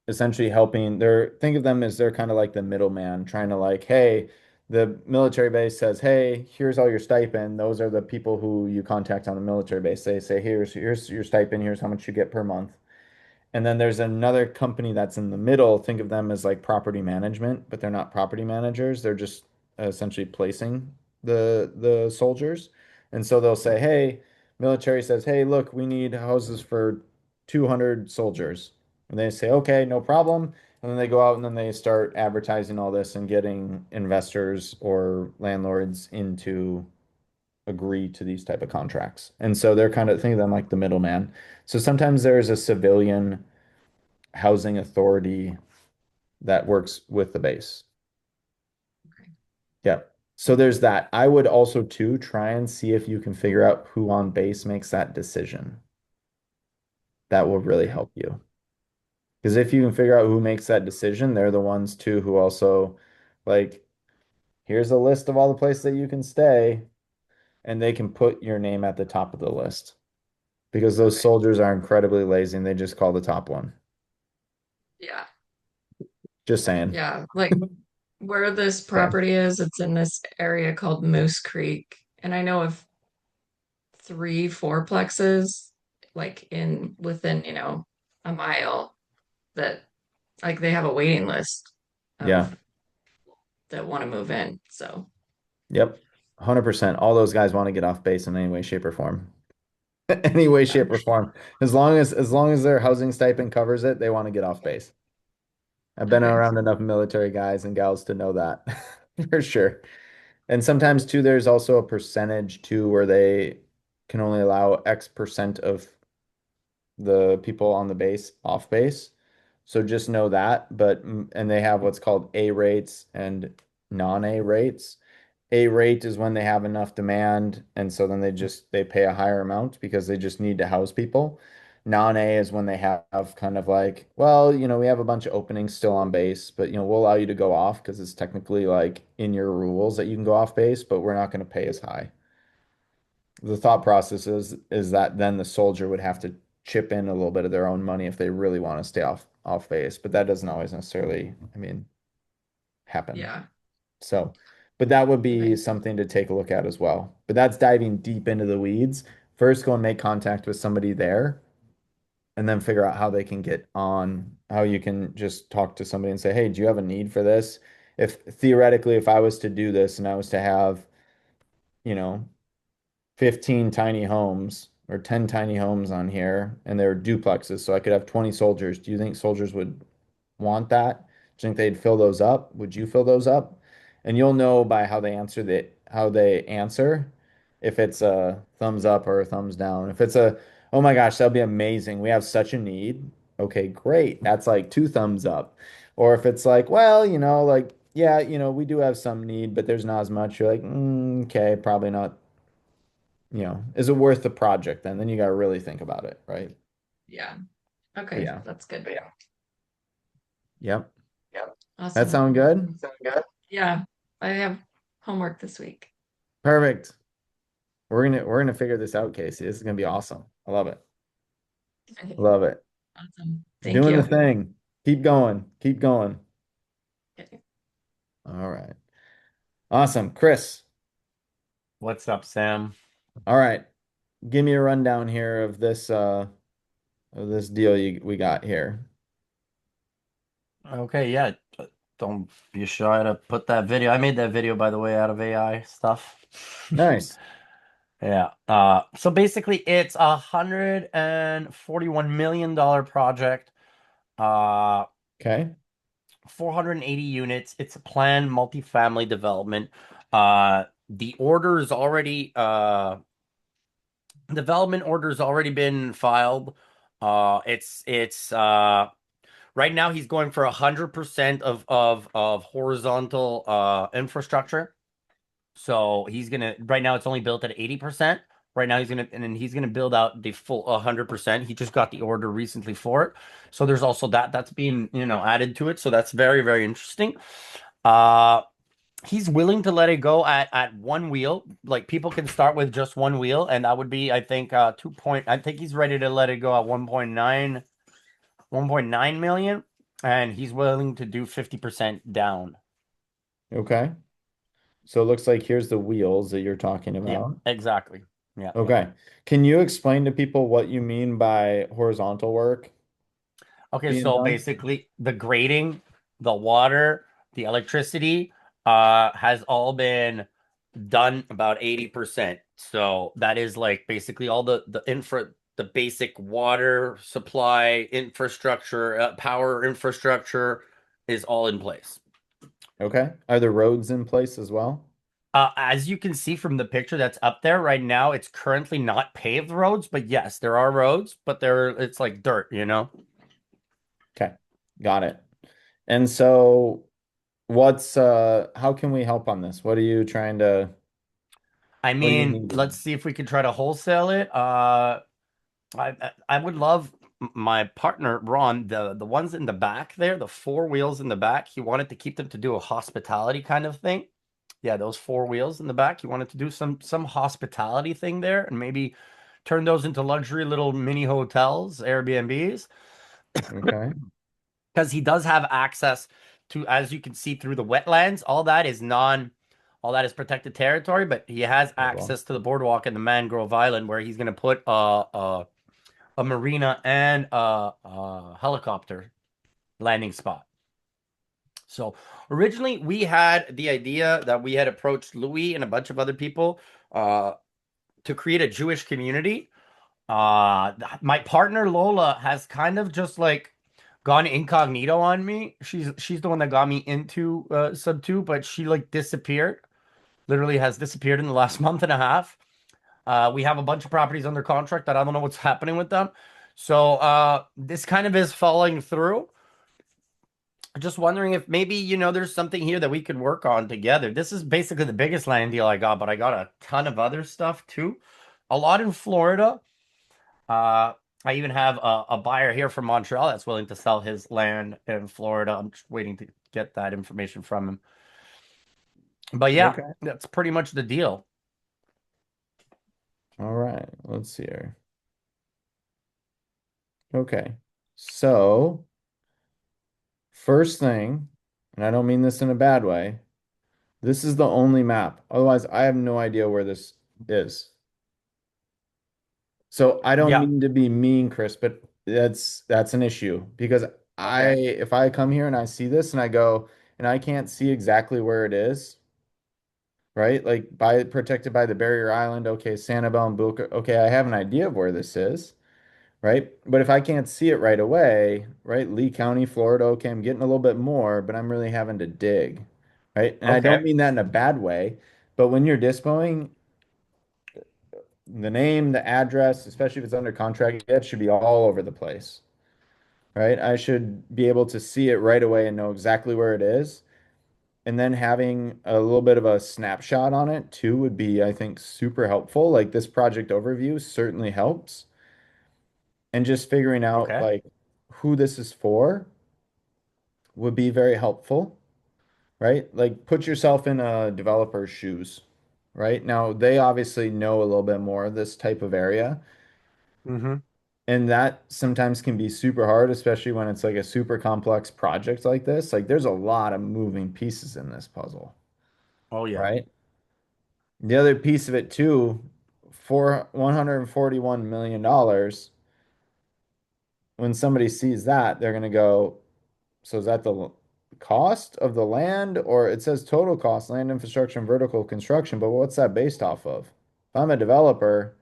essentially helping think of them as they're kind of like the middleman trying to like, hey, the military base says, hey, here's all your stipend. Those are the people who you contact on the military base. They say, here's your stipend, here's how much you get per month. And then there's another company that's in the middle. Think of them as like property management, but they're not property managers. They're just essentially placing the soldiers. And so they'll say, "Hey, military says, "Hey, look, we need houses for 200 soldiers." And they say, "Okay, no problem." And then they go out and then they start advertising all this and getting investors or landlords into agree to these type of contracts. And so they're kind of think of them like the middleman. So sometimes there's a civilian housing authority that works with the base. Okay. Yeah. So there's that. I would also too try and see if you can figure out who on base makes that decision. That will really Okay. help you. Because if you can figure out who makes that decision, they're the ones too who also like, here's a list of all the places that you can stay, and they can put your name at the top of the list. Because those Okay. soldiers are incredibly lazy and they just call the top one. Yeah. Just saying. Yeah. Like where this Okay. property is, it's in this area called Moose Creek. And I know of three fourplexes like in within, a mile that like they have a waiting list Yeah. of that want to move in. So Yep. 100%. All those guys want to get off base in any way, shape, or form. Any way, yeah. shape, or form. As long as their housing stipend covers it, they want to get off base. I've been Okay. around enough military guys and gals to know that for sure. And sometimes too, there's also a percentage too where they can only allow X percent of the people on the base off base. So just know that. And they have what's called A rates and non-A rates. A rate is when they have enough demand, and so then they pay a higher amount because they just need to house people. Non-A is when they have kind of like, well, we have a bunch of openings still on base, but we'll allow you to go off because it's technically like in your rules that you can go off base, but we're not going to pay as high. The thought process is that then the soldier would have to chip in a little bit of their own money if they really want to stay off base, but that doesn't always necessarily, happen. Yeah. So, but that would be Okay. something to take a look at as well. But that's diving deep into the weeds. First, go and make contact with somebody there, and then figure out how they can get on, how you can just talk to somebody and say, hey, do you have a need for this? If theoretically, if I was to do this and I was to have, you know, 15 tiny homes or 10 tiny homes on here and they're duplexes, so I could have 20 soldiers, do you think soldiers would want that? Do you think they'd fill those up? Would you fill those up? And you'll know by how they answer if it's a thumbs up or a thumbs down. If it's oh my gosh, that'd be amazing. We have such a need. Okay, great. That's like two thumbs up. Or if it's like, well, like, yeah, we do have some need, but there's not as much. You're like, okay, probably not, is it worth the project then? Then you got to really think about it, right? Yeah. But Okay, yeah. that's good. Yep. That Awesome. sound good? Yeah, I have homework this week. Perfect. We're gonna figure this out, Casey. This is gonna be awesome. I love it. Okay, Love it. awesome. Thank Doing the you. thing. Keep going. Keep going. Okay. All right. Awesome. Chris. What's up, Sam? All right. Give me a rundown here of this deal we got here. Okay, yeah. Don't be shy to put that video. I made that video, by the way, out of AI stuff. Nice. Yeah. So basically it's $141 million project. Uh, Okay. 480 units. It's a planned multifamily development. The order's already development order's already been filed. It's right now he's going for 100% of horizontal infrastructure. So he's gonna right now it's only built at 80%. Right now he's gonna build out the full 100%. He just got the order recently for it. So there's also that's being, added to it. So that's very, very interesting. Uh he's willing to let it go at one wheel. Like people can start with just one wheel, and that would be, I think, I think he's ready to let it go at 1.9 million, and he's willing to do 50% down. Okay. So it looks like here's the wheels that you're talking Yeah, about. exactly. Yeah, yeah. Okay. Can you explain to people what you mean by horizontal work Okay, being so done? basically the grading, the water, the electricity, has all been done about 80%. So that is like basically all the basic water supply infrastructure, power infrastructure is all in place. Okay. Are the roads in place as well? As you can see from the picture that's up there right now, it's currently not paved roads, but yes, there are roads, but it's like dirt. Okay. Got it. And so how can we help on this? What are you I what do you mean, need? let's see if we can try to wholesale it. I would love my partner Ron, the ones in the back there, the four wheels in the back. He wanted to keep them to do a hospitality kind of thing. Yeah, those four wheels in the back. He wanted to do some hospitality thing there, and maybe turn those into luxury little mini hotels, Airbnbs, Okay. because he does have access to, as you can see, through the wetlands. All that is protected territory, but he has Very well. access to the boardwalk and the mangrove island where he's going to put a marina and a helicopter landing spot. So originally we had the idea that we had approached Louis and a bunch of other people to create a Jewish community. My partner Lola has kind of just like gone incognito on me. She's the one that got me into Sub 2, but she like disappeared. Literally has disappeared in the last month and a half. We have a bunch of properties under contract that I don't know what's happening with them. So this kind of is falling through. Just wondering if maybe, there's something here that we could work on together. This is basically the biggest land deal I got, but I got a ton of other stuff too. A lot in Florida. Uh, I even have a buyer here from Montreal that's willing to sell his land in Florida. I'm just waiting to get that information from him. But yeah, Okay. that's pretty much the deal. All right. Let's see here. Okay. So, first thing, and I don't mean this in a bad way, this is the only map. Otherwise, I have no idea where this is. So I don't Yeah. mean to be mean, Chris, but that's an issue because Okay. if I come here and I see this and I go and I can't see exactly where it is, right? Like by protected by the barrier island, okay, Sanibel and Boca, okay, I have an idea of where this is, right? But if I can't see it right away, right? Lee County, Florida, okay, I'm getting a little bit more, but I'm really having to dig, right? And I don't Okay. mean that in a bad way, but when you're dispoing, the name, the address, especially if it's under contract, it should be all over the place, right? I should be able to see it right away and know exactly where it is. And then having a little bit of a snapshot on it too would be, I think, super helpful. Like this project overview certainly helps. And just figuring out Okay. like who this is for would be very helpful, right? Like put yourself in a developer's shoes, right? Now they obviously know a little bit more of this type of area. Mm-hmm. And that sometimes can be super hard, especially when it's like a super complex project like this. Like there's a lot of moving pieces in this puzzle, Oh yeah. right? The other piece of it too, for $141 million, when somebody sees that, they're going to go, so is that the cost of the land? Or it says total cost, land infrastructure and vertical construction, but what's that based off of? If I'm a developer,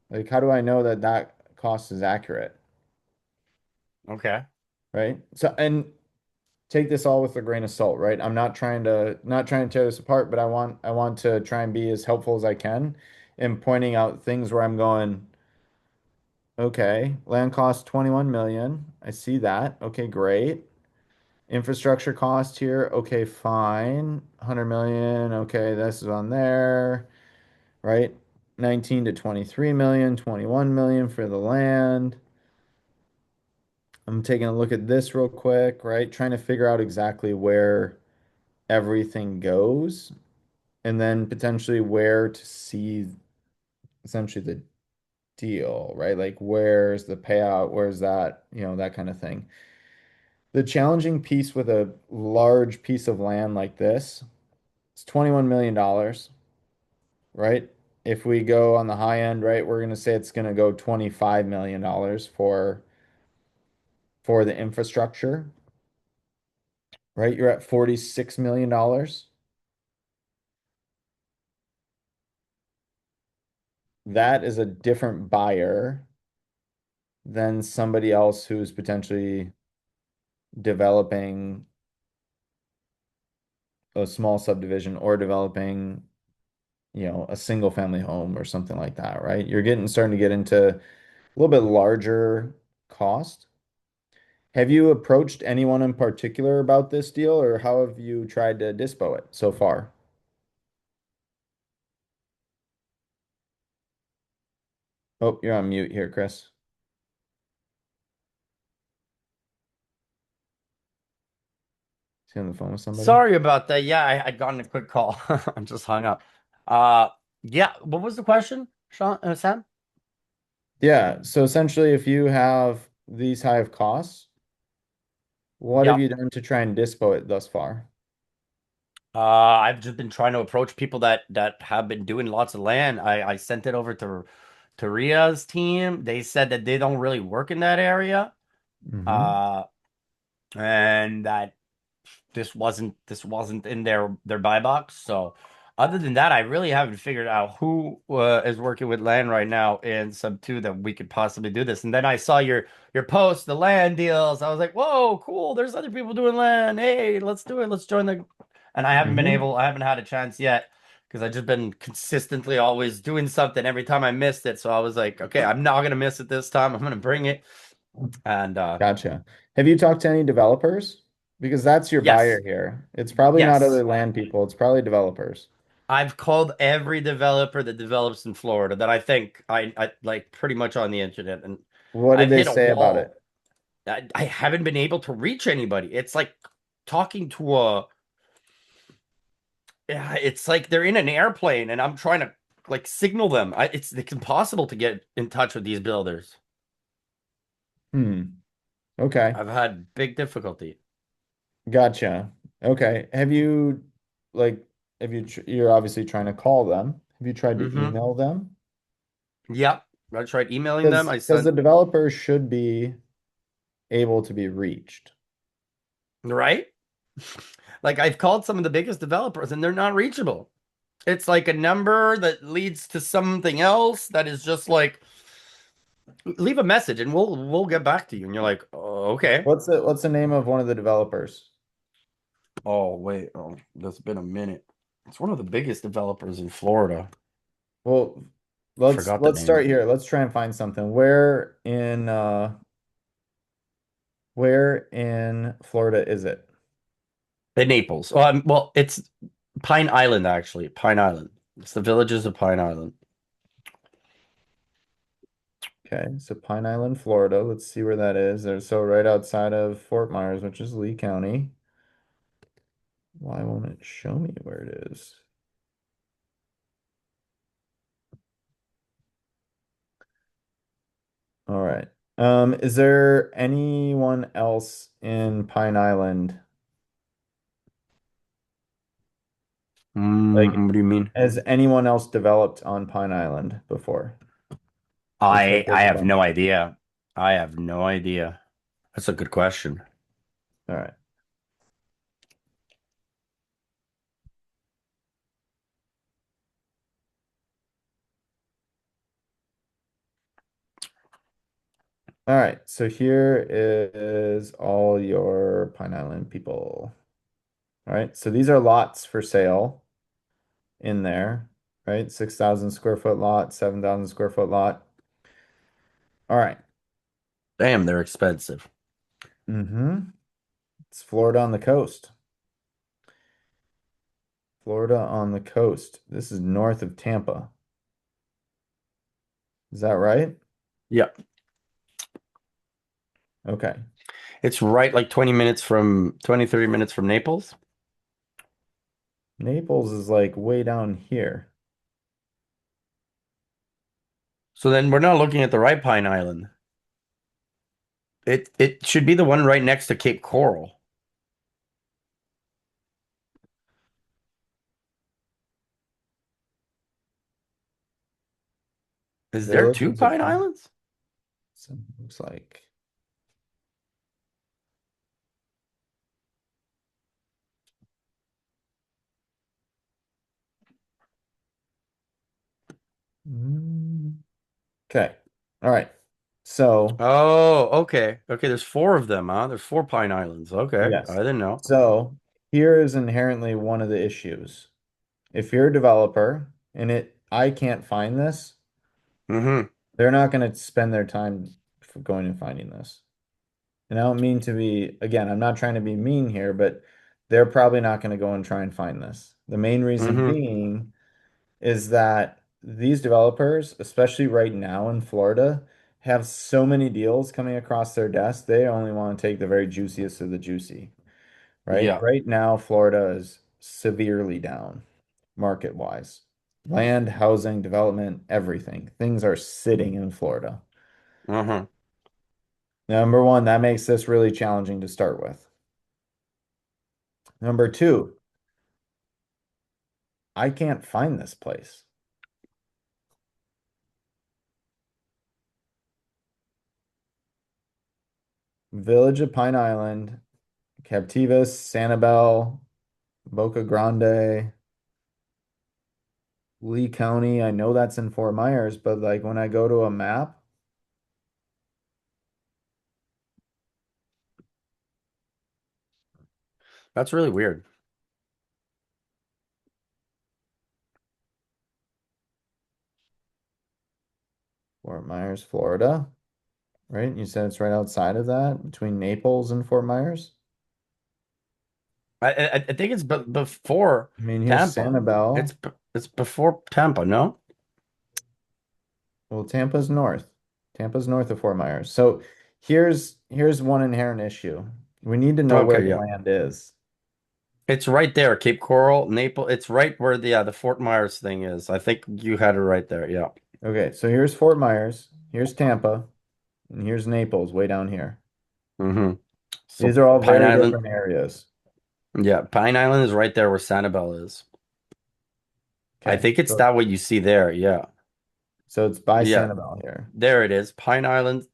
like how do I know that that cost is accurate, Okay. right? So, and take this all with a grain of salt, right? I'm not trying to tear this apart, but I want to try and be as helpful as I can in pointing out things where I'm going, okay, land cost 21 million. I see that. Okay, great. Infrastructure cost here. Okay, fine. 100 million. Okay, this is on there, right? 19 to 23 million, 21 million for the land. I'm taking a look at this real quick, right? Trying to figure out exactly where everything goes and then potentially where to see essentially the deal, right? Like where's the payout, where's that, that kind of thing. The challenging piece with a large piece of land like this, it's $21 million, right? If we go on the high end, right, we're going to say it's going to go $25 million for the infrastructure, right? You're at $46 million. That is a different buyer than somebody else who's potentially developing a small subdivision or developing, a single family home or something like that, right? You're getting starting to get into a little bit larger cost. Have you approached anyone in particular about this deal, or how have you tried to dispo it so far? Oh, you're on mute here, Chris. Is he on the phone with somebody? Sorry about that. Yeah, I'd gotten a quick call. I just hung up. Uh, yeah. What was the question, Sam? Yeah, so essentially, if you have these high of costs, what have Yeah. you done to try and dispo it thus far? I've just been trying to approach people that have been doing lots of land. I sent it over to Ria's team. They said that they don't really work in that area. Hmm. Uh, and that this wasn't in their buy box. So other than that, I really haven't figured out who is working with land right now in sub two that we could possibly do this. And then I saw your post, the land deals. I was like, whoa, cool. There's other people doing land. Hey, let's do it. Let's join the. And Hmm. I haven't had a chance yet because I've just been consistently always doing something every time I missed it. So I was like, okay, I'm not gonna miss it this time. I'm gonna bring it. And Gotcha. Have you talked to any developers? Because that's your buyer Yes. here. It's probably not other Yes. land people. It's probably developers. I've called every developer that develops in Florida that I think I like pretty much on the internet, and What did I've they hit a say about it? wall. I haven't been able to reach anybody. It's like talking to a, yeah, it's like they're in an airplane and I'm trying to like signal them. It's impossible to get in touch with these builders. Hmm. Okay. I've had big difficulty. Gotcha. Okay. Like, you're obviously trying to call them. Have you tried to Mm-hmm. email them? Yep. I tried emailing them. I Because the sent, developer should be able to be reached. right? Like I've called some of the biggest developers and they're not reachable. It's like a number that leads to something else that is just like leave a message and we'll get back to you. And you're like, oh, okay. What's the name of one of the developers? Oh, wait. Oh, that's been a minute. It's one of the biggest developers in Florida. Well, Forgot the let's name. start here. Let's try and find something. Where in Florida is it? In Naples. Well, it's Pine Island, actually. Pine Island. It's the villages of Pine Island. Okay, so Pine Island, Florida. Let's see where that is. There's so right outside of Fort Myers, which is Lee County. Why won't it show me where it is? All right. Is there anyone else in Pine Island? Like, What do you mean? has anyone else developed on Pine Island before? Looks like I there's a have no bunch. idea. I have no idea. That's a good question. All right. All right. So here is all your Pine Island people. All right. So these are lots for sale in there, right? 6,000 square foot lot, 7,000 square foot lot. All right. Damn, they're expensive. Mm-hmm. It's Florida on the coast. Florida on the coast. This is north of Tampa. Is that right? Yeah. Okay. It's right like 30 minutes from Naples. Naples is like way down here. So then we're not looking at the right Pine Island. It should be the one right next to Cape Coral. Is there two Diligence of Pine Islands? so looks like. Mm, Okay. All right. So, Oh, okay. Okay, there's four of them, huh? There's four Pine Islands. Okay, I yes. didn't know. So, here is inherently one of the issues. If you're a developer and I can't find this, Mm-hmm. they're not going to spend their time going and finding this. And I don't mean to be, again, I'm not trying to be mean here, but they're probably not going to go and try and find this. The main reason Mm-hmm. being is that these developers, especially right now in Florida, have so many deals coming across their desk. They only want to take the very juiciest of the juicy, right? Yeah. Right now, Florida is severely down market-wise. Land, housing, development, everything. Things are sitting in Florida. Uh-huh. Number one, that makes this really challenging to start with. Number two, I can't find this place. Village of Pine Island, Captivas, Sanibel, Boca Grande, Lee County. I know that's in Fort Myers, but like when I go to a map, That's really weird. Fort Myers, Florida, right? You said it's right outside of that, between Naples and Fort Myers. I think it's before I mean, here's Tampa. Sanibel. It's before Tampa, no? Well, Tampa's north of Fort Myers. So here's one inherent issue. We need to know where Okay, the yeah. land is. It's right there, Cape Coral, Naples. It's right where the Fort Myers thing is. I think you had it right there. Yeah. Okay, so here's Fort Myers, here's Tampa, and here's Naples way down here. hmm These So are all Pine very Island, different areas. yeah, Pine Island is right there where Sanibel is. I Okay, think it's so that what you see there. Yeah. it's by Yeah. Sanibel here, There it is. Pine Island.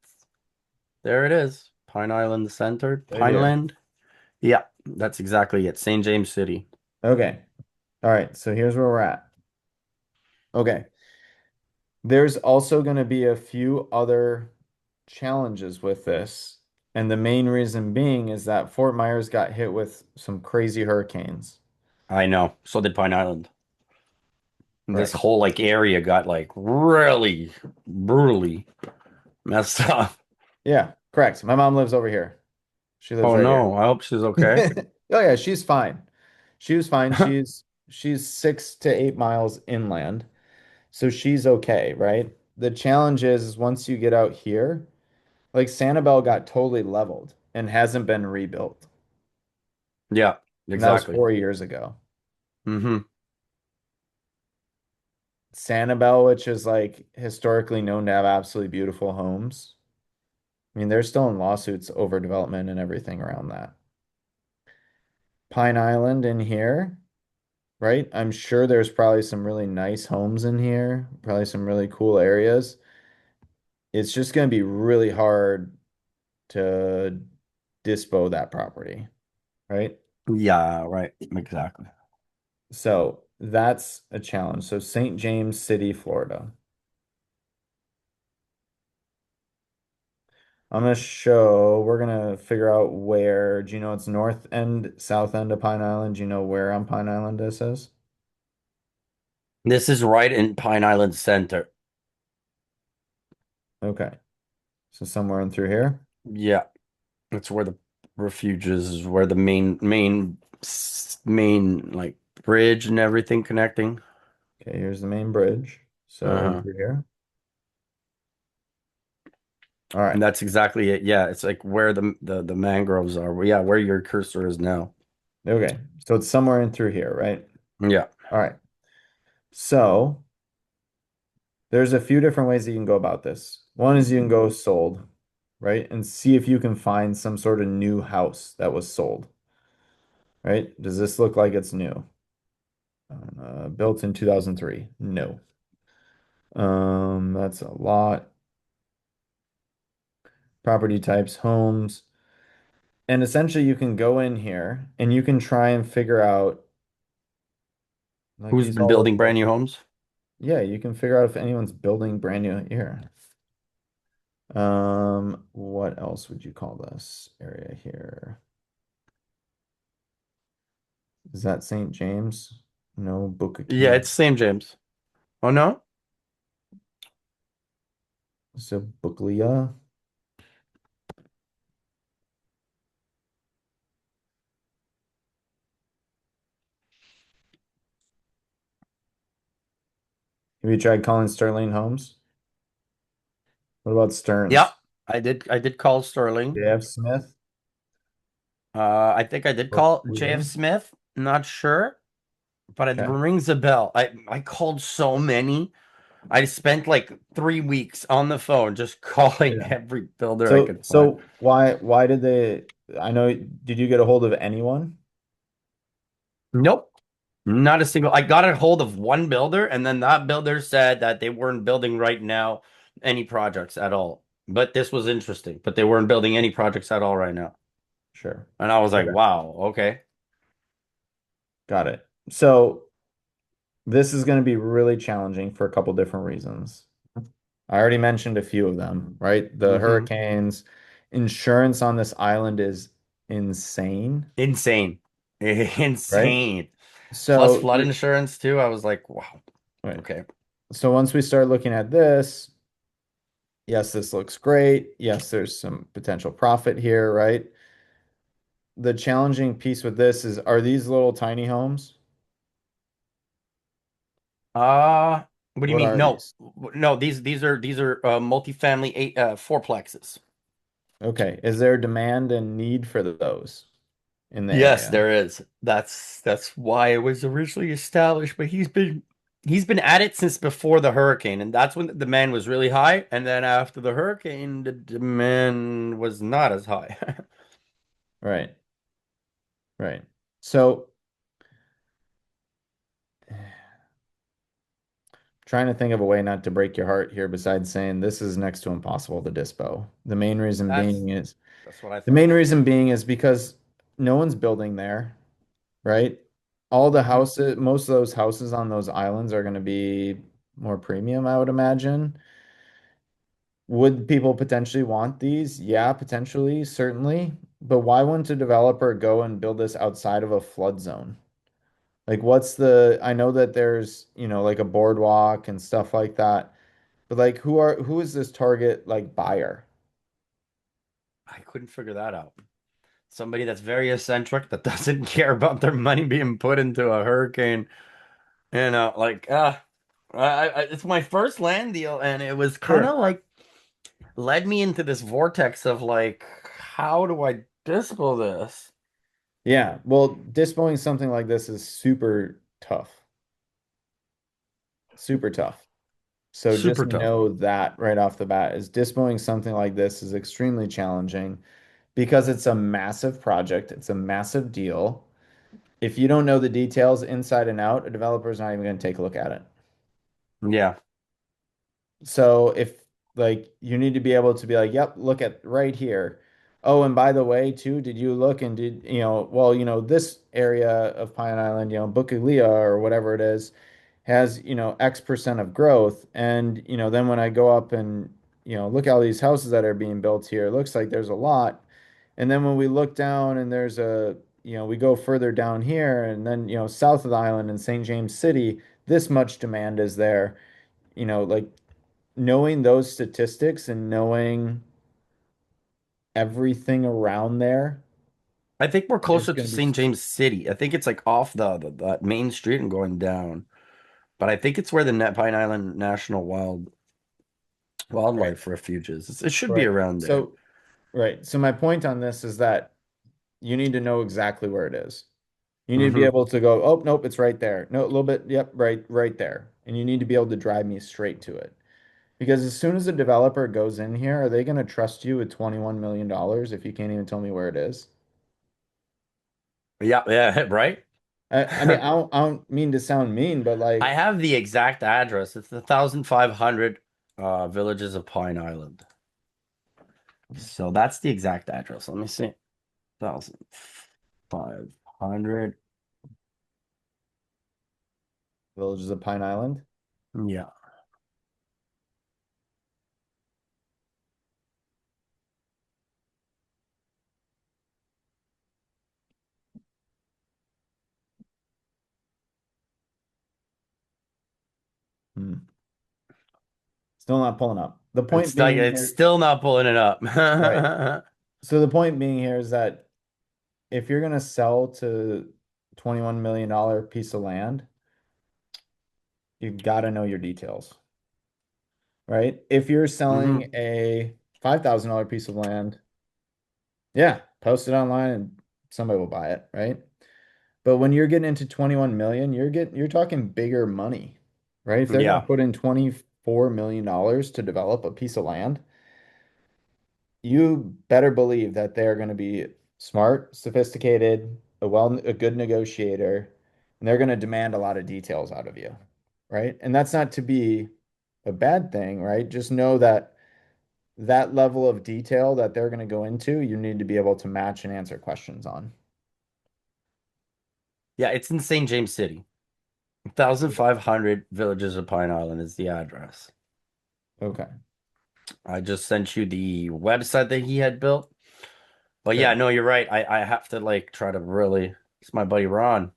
There it is. Pine Island centered. right here. Pineland. Yeah, that's exactly it. St. James City. Okay, all right, so here's where we're at. Okay, there's also going to be a few other challenges with this. And the main reason being is that Fort Myers got hit with some crazy hurricanes. I know. So did Pine Island. This Right. whole like area got like really brutally messed up. Yeah, correct. My mom lives over here. She lives Oh right here. no, I hope she's okay. Oh yeah, she's fine. She was fine. She's 6 to 8 miles inland, so she's okay, right? The challenge is once you get out here, like Sanibel got totally leveled and hasn't been rebuilt. Yeah, And that was exactly. 4 years ago. hmm Sanibel, which is like historically known to have absolutely beautiful homes. I mean, they're still in lawsuits over development and everything around that. Pine Island in here, right? I'm sure there's probably some really nice homes in here, probably some really cool areas. It's just going to be really hard to dispo that property, right? Yeah, right. Exactly. So that's a challenge. So St. James City, Florida. We're gonna figure out where, do you know it's north end, south end of Pine Island? Do you know where on Pine Island this is? This is right in Pine Island Center. Okay. So somewhere in through here. Yeah, that's where the refuge is where the main like bridge and everything connecting. Okay, here's the main bridge. So in Uh-huh. through here. All And right. that's exactly it. Yeah, it's like where the mangroves are. Yeah, where your cursor is now. Okay. So it's somewhere in through here, right? Yeah. All right. So there's a few different ways that you can go about this. One is you can go sold, right? And see if you can find some sort of new house that was sold, right? Does this look like it's new? Built in 2003. No. That's a lot. Property types, homes. And essentially you can go in here and you can try and figure out like Who's these been all look building brand like new homes? yeah, you can figure out if anyone's building brand new here. What else would you call this area here? Is that St. James? No, Yeah, Bookakee. it's St. James. Oh no? So Booklia. Have you tried calling Sterling Homes? What about Yep. Stearns? I did call Sterling. JF Smith? I think I did call JF Booklia? Smith. Not sure, but it Okay. rings a bell. I called so many. I spent like 3 weeks on the phone just calling Yeah. every builder I So could find. so why did they I know did you get a hold of anyone? Nope. Not a single. I got a hold of one builder, and then that builder said that they weren't building right now any projects at all. But this was interesting. But they weren't building any projects at all right now. Sure. And I was like, Okay. wow, okay. Got it. So this is going to be really challenging for a couple different reasons. I already mentioned a few of them, right? The hmm hurricanes, insurance on this island is insane, Insane. right? Insane. Plus So flood you insurance too. I was like, wow, right. okay. So once we start looking at this, yes, this looks great. Yes, there's some potential profit here, right? the challenging piece with this is, are these little tiny homes? Uh, what do you What mean? are No, these? no, these are multifamily fourplexes. Okay. Is there demand and need for those in the Yes, area? there is. That's why it was originally established, but he's been at it since before the hurricane, and that's when the demand was really high, and then after the hurricane, the demand was not as high. Right. Right. So trying to think of a way not to break your heart here besides saying this is next to impossible to dispo. That's that's what I The thought. main reason being is because no one's building there, right? All the Hmm. houses, most of those houses on those islands are going to be more premium, I would imagine. Would people potentially want these? Yeah, potentially, certainly. But why wouldn't a developer go and build this outside of a flood zone? Like, I know that there's, like a boardwalk and stuff like that, but like, who is this target like buyer? I couldn't figure that out. Somebody that's very eccentric that doesn't care about their money being put into a hurricane, like it's my first land deal, and it was kind Sure. of like led me into this vortex of like, how do I dispo this? Yeah, well, dispoing something like this is super tough. Super tough. So just Super tough. know that right off the bat is dispoing something like this is extremely challenging because it's a massive project, it's a massive deal. If you don't know the details inside and out, a developer's not even going to take a look at it. Yeah. So if like you need to be able to be like, yep, look at right here. Oh, and by the way, too, did you look and did, well, this area of Pine Island, Bucalia or whatever it is, has, X% of growth. And, then when I go up and, look at all these houses that are being built here, it looks like there's a lot. And then when we look down and we go further down here and then, south of the island in St. James City, this much demand is there. Like knowing those statistics and knowing everything around there I think we're is closer to going to be St. James City. I think it's like off the main street and going down. But I think it's where the Net Pine Island National right. Wildlife Refuge is. It should be Right. around there. So, right. So my point on this is that you need to know exactly where it is. You need to be Hmm. able to go, oh, nope, it's right there. No, a little bit, yep, right there. And you need to be able to drive me straight to it. Because as soon as a developer goes in here, are they going to trust you with $21 million dollars if you can't even tell me where it is? Yeah, yeah, right. I mean, I don't mean to sound mean, but I like, have the exact address. It's the 1,500 Villages of Pine Island. So that's the exact address. Let me see. 1,500. Villages of Pine Island. Yeah. Hmm. Still not pulling up. The point It's like being it's here, still not pulling it up. right. So the point being here is that if you're going to sell to $21 million piece of land, you've got to know your details, right? If you're selling Hmm. a $5,000 piece of land, yeah, post it online and somebody will buy it, right? But when you're getting into 21 million, you're talking bigger money, right? If they're going to Yeah. put in $24 million to develop a piece of land, you better believe that they're going to be smart, sophisticated, a good negotiator, and they're going to demand a lot of details out of you, right? And that's not to be a bad thing, right? Just know that that level of detail that they're going to go into, you need to be able to match and answer questions on. Yeah, it's in St. James City. 1,500 Villages of Pine Island is the address. Okay, I just sent you the website that he had built. But yeah, sure. no, you're right. I have to like try to really, it's my buddy Ron.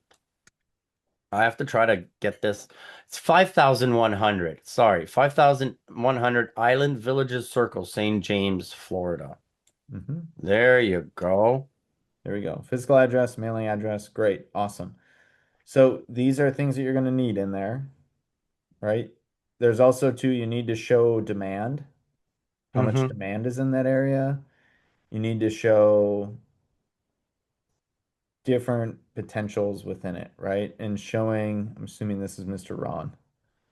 I have to try to get this. It's 5,100. Sorry, 5,100 Island Villages Circle, St. James, Florida. Hmm. There you go. There we go. Physical address, mailing address. Great. Awesome. So these are things that you're going to need in there, right? There's also too, you need to show demand, how much Mm-hmm. demand is in that area. You need to show different potentials within it, right? And showing, I'm assuming this is Mr. Ron.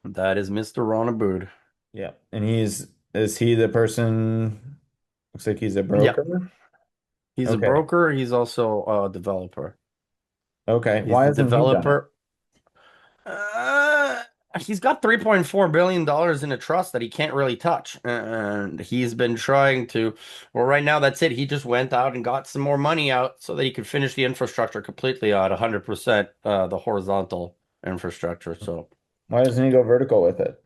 That is Mr. Ron Abood. Yeah. And is he the person, looks like he's a Yeah, broker? he's a Okay. broker. He's also a developer. Okay. He's Why the hasn't he done it? developer. Uh, he's got $3.4 billion in a trust that he can't really touch. And he's been trying to, well, right now, that's it. He just went out and got some more money out so that he could finish the infrastructure completely at 100%, the horizontal infrastructure. So Why doesn't he go vertical with it?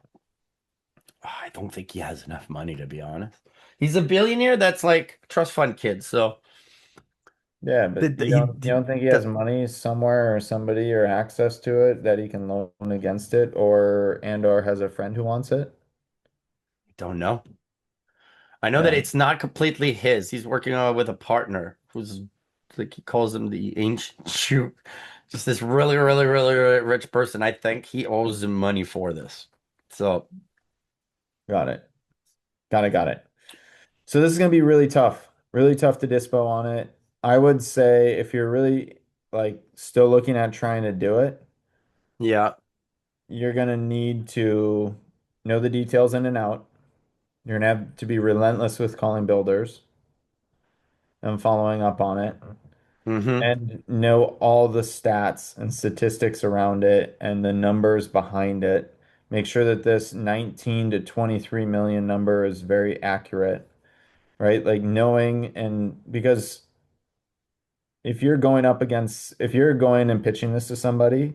I don't think he has enough money, to be honest. He's a billionaire that's like trust fund kid. So Yeah, the, but the, you don't think he has the, money somewhere or somebody or access to it that he can loan against it or has a friend who wants it? don't know. I know that Yeah. it's not completely his. He's working with a partner who's like he calls him the ancient shoot. Just this really, really, really, really rich person. I think he owes him money for this. So Got it. Got it. So this is going to be really tough to dispo on it. I would say if you're really like still looking at trying to do it, yeah. you're going to need to know the details in and out. You're going to have to be relentless with calling builders and following up on it Mm-hmm. and know all the stats and statistics around it and the numbers behind it. Make sure that this 19 to 23 million number is very accurate, right? Like knowing and because if you're going and pitching this to somebody,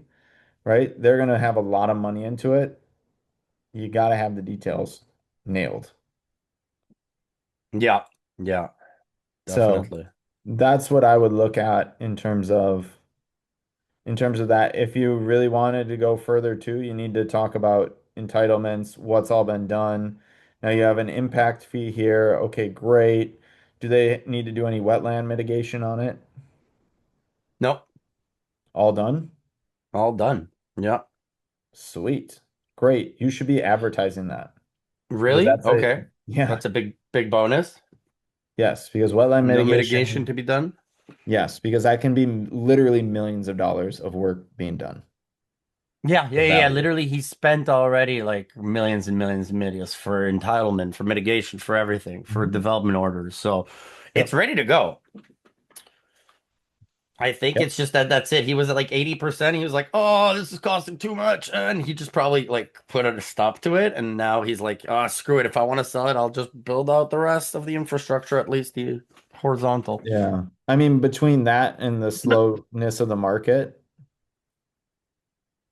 right, they're going to have a lot of money into it. You got to have the details nailed. Yeah. Yeah. So Definitely. that's what I would look at in terms of that. If you really wanted to go further too, you need to talk about entitlements, what's all been done. Now you have an impact fee here. Okay, great. Do they need to do any wetland mitigation on it? Nope. All done? All done. Yeah. Sweet. Great. You should be advertising that because Really? that's a, Okay. yeah, That's a big, big bonus. yes, because wetland No mitigation mitigation, to be done. yes, because that can be literally millions of dollars of work being done. Yeah, yeah, The yeah, yeah. value. Literally, he spent already like millions and millions and millions for entitlement, for mitigation, for everything, for Mhm. development orders. So it's Yep. ready to go. I think Yep. it's just that that's it. He was at like 80%. He was like, "Oh, this is costing too much." And he just probably like put a stop to it. And now he's like, "Oh, screw it. If I want to sell it, I'll just build out the rest of the infrastructure, at least the horizontal." Yeah. I mean, between that and the slowness of the market,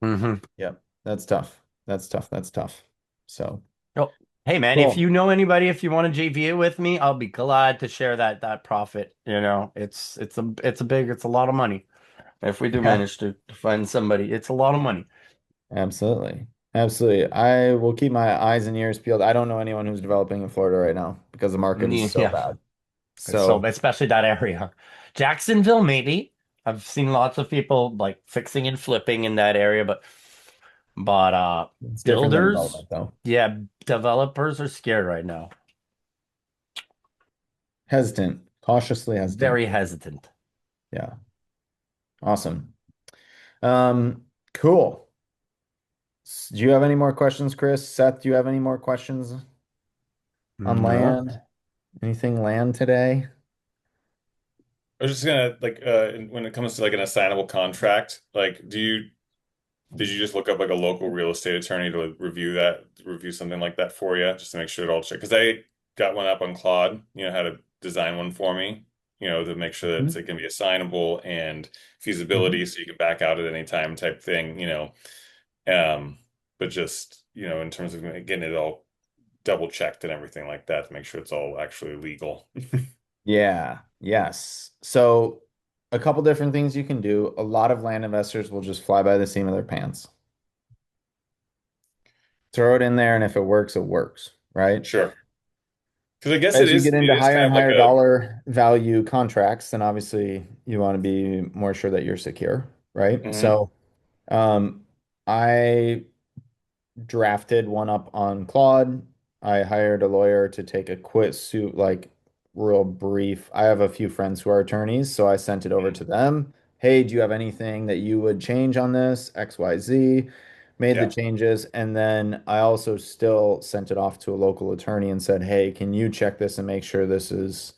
Mm-hmm. yep, that's tough. That's tough. That's tough. So Oh, hey man, if cool. you know anybody, if you want to JV it with me, I'll be glad to share that profit. You know, it's a lot of money. If we do Yeah, manage to find somebody, it's a lot of money. absolutely. Absolutely. I will keep my eyes and ears peeled. I don't know anyone who's developing in Florida right now because the market is so Yeah, bad. so So, especially that area, Jacksonville, maybe. I've seen lots of people like fixing and flipping in that area, but it's different than builders, development though. yeah, developers are scared right now. Hesitant, cautiously hesitant. Very hesitant. Yeah. Awesome. Cool. Do you have any more questions, Chris? Seth, do you have any more questions on No. land? Anything land today? I was just gonna like when it comes to like an assignable contract, like did you just look up like a local real estate attorney to review something like that for you, just to make sure it all check? Because I got one up on Claude, how to design one for me, to make sure that Mhm. it can be assignable and feasibility, Mhm. so you can back out at any time type thing, Um, but just, in terms of getting it all double checked and everything like that to make sure it's all actually legal. Yeah, yes. So a couple different things you can do. A lot of land investors will just fly by the seam of their pants. Throw it in there, and if it works, right? Sure. Because I guess As you get it into is higher kind and of like higher a dollar value contracts, then obviously you want to be more sure that you're secure, right? mhm, So, I drafted one up on Claude. I hired a lawyer to take a quick suit, like real brief. I have a few friends who are attorneys, so I sent it over mhm, to them. Hey, do you have anything that you would change on this? XYZ. Made the yeah, changes, and then I also still sent it off to a local attorney and said, hey, can you check this and make sure this is,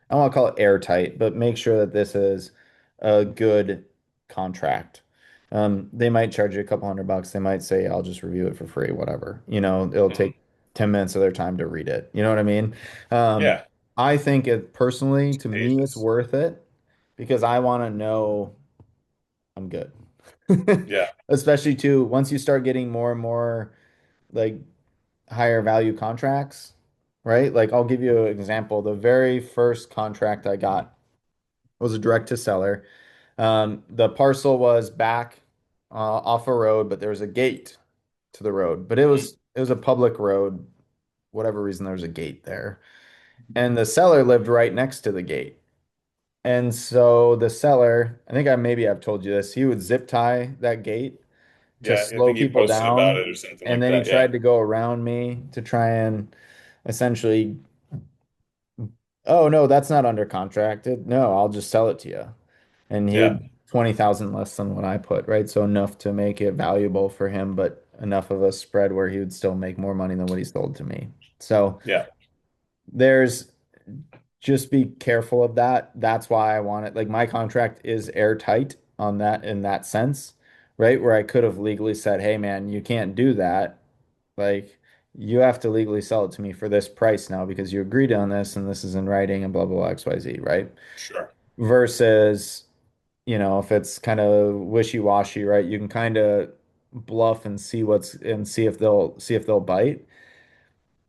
I don't want to call it airtight, but make sure that this is a good contract. They might charge you a couple $100. They might say, I'll just review it for free, whatever. It'll mhm, take 10 minutes of their time to read it. You know what I mean? Um, yeah, I think it personally, it's to me, it's pages. worth it because I want to know I'm good. Yeah. Especially too, once you start getting more and more like higher value contracts, right? Like I'll give you an example. The very first contract I got was a direct to seller. The parcel was back off a road, but there was a gate to the road. But it Mhm. was it was a public road, whatever reason there was a gate there. And the seller lived right next to the gate. And so the seller, I think I maybe I've told you this, he would zip tie that gate to Yeah, I slow think you people posted about down. it or something And like then he that. Yeah. tried to go around me to try and essentially, oh no, that's not under contract. No, I'll just sell it to you. And he Yeah. would 20,000 less than what I put, right? So enough to make it valuable for him, but enough of a spread where he would still make more money than what he sold to me. So Yeah. there's just be careful of that. That's why I want it. Like my contract is airtight on that in that sense, right? Where I could have legally said, hey man, you can't do that. Like you have to legally sell it to me for this price now because you agreed on this and this is in writing and blah blah blah XYZ, right? Sure. Versus if it's kind of wishy-washy, right? You can kind of bluff and see if they'll bite.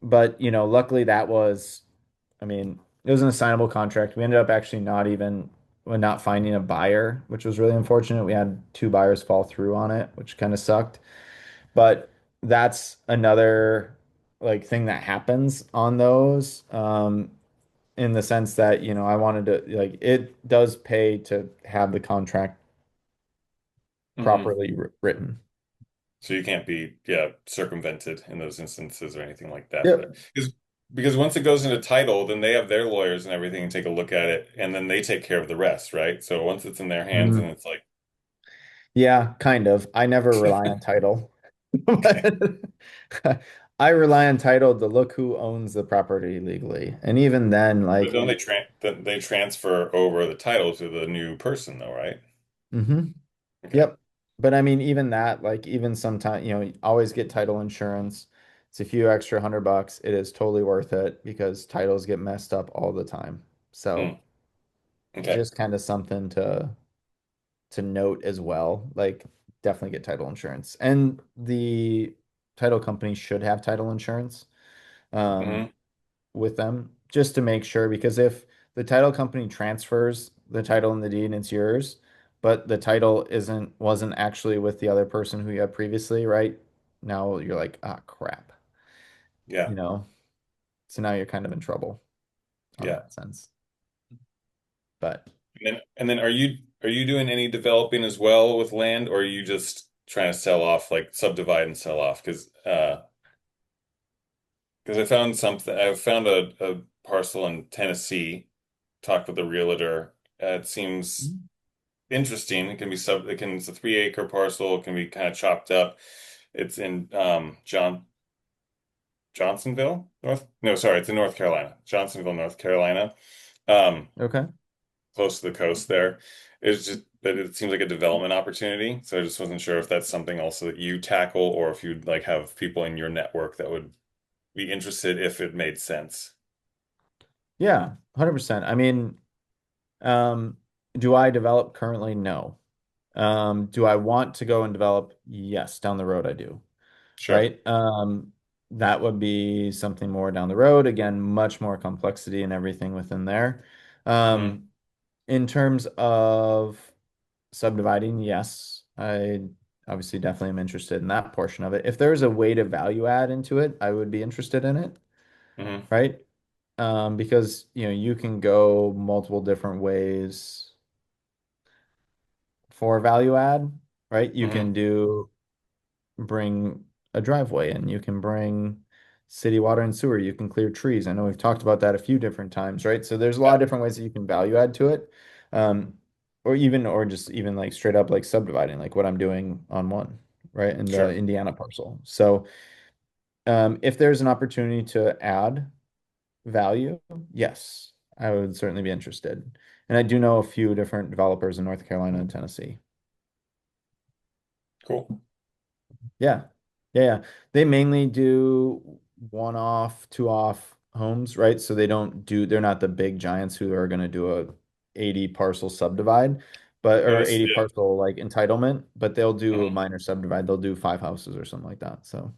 But, luckily that was, I mean, it was an assignable contract. We ended up actually not finding a buyer, which was really unfortunate. We had two buyers fall through on it, which kind of sucked. But that's another like thing that happens on those. In the sense that, I wanted to like it does pay to have the contract Hmm. properly written. So you can't be, yeah, circumvented in those instances or anything like that. But Yep. because once it goes into title, then they have their lawyers and everything and take a look at it, and then they take care of the rest, right? So once it's in their hands, and Mhm. it's like, Yeah, kind of. I never rely on title. okay. I rely on title to look who owns the property legally. And even then, But like, don't they transfer over the title to the new person though, right? hmm Okay. yep. But I mean, even that, like, even sometimes, you always get title insurance. It's a few extra $100. It is totally worth it because titles get messed up all the time. Hmm. So Okay. just kind of something to note as well. Like, definitely get title insurance. And the title company should have title insurance um, Hmm. with them just to make sure. Because if the title company transfers the title and the deed and it's yours, but the title wasn't actually with the other person who you had previously, right? Now you're like, ah, crap, Yeah. you know? So now you're kind of in trouble on Yeah. that sense. But And then are you doing any developing as well with land, or are you just trying to sell off, like subdivide and sell off? Because I found a parcel in Tennessee, talked with a realtor. It seems interesting. It's a 3 acre parcel, it can be kind of chopped up. It's in Johnsonville, no, sorry, it's in North Carolina. Johnsonville, North Carolina. Um, okay. Close to the coast there. It's just that it seems like a development opportunity. So I just wasn't sure if that's something also that you tackle or if you'd like have people in your network that would be interested if it made sense. Yeah, 100%. I mean, um, do I develop currently? No. Do I want to go and develop? Yes, down the road I do. Sure. Right? That would be something more down the road. Again, much more complexity and everything within there. Hmm. Um, in terms of subdividing, yes, I obviously definitely am interested in that portion of it. If there's a way to value add into it, I would be interested in it, Hmm. right? because you can go multiple different ways for value add, right? You Hmm. can bring a driveway in, you can bring city water and sewer, you can clear trees. I know we've talked about that a few different times, right? So there's a lot Yeah, of different ways that you can value add to it. Um, or just even like straight up like subdividing, like what I'm doing on one, right? In the sure. Indiana parcel. So if there's an opportunity to add value, yes, I would certainly be interested. And I do know a few different developers in North Carolina and Tennessee. Cool. Yeah. Yeah, yeah. They mainly do one off, two off homes, right? So they're not the big giants who are going to do a 80 parcel subdivide, but No, or this, 80 yeah. parcel like entitlement, but they'll do a Mhm. minor subdivide. They'll do five houses or something like that. So,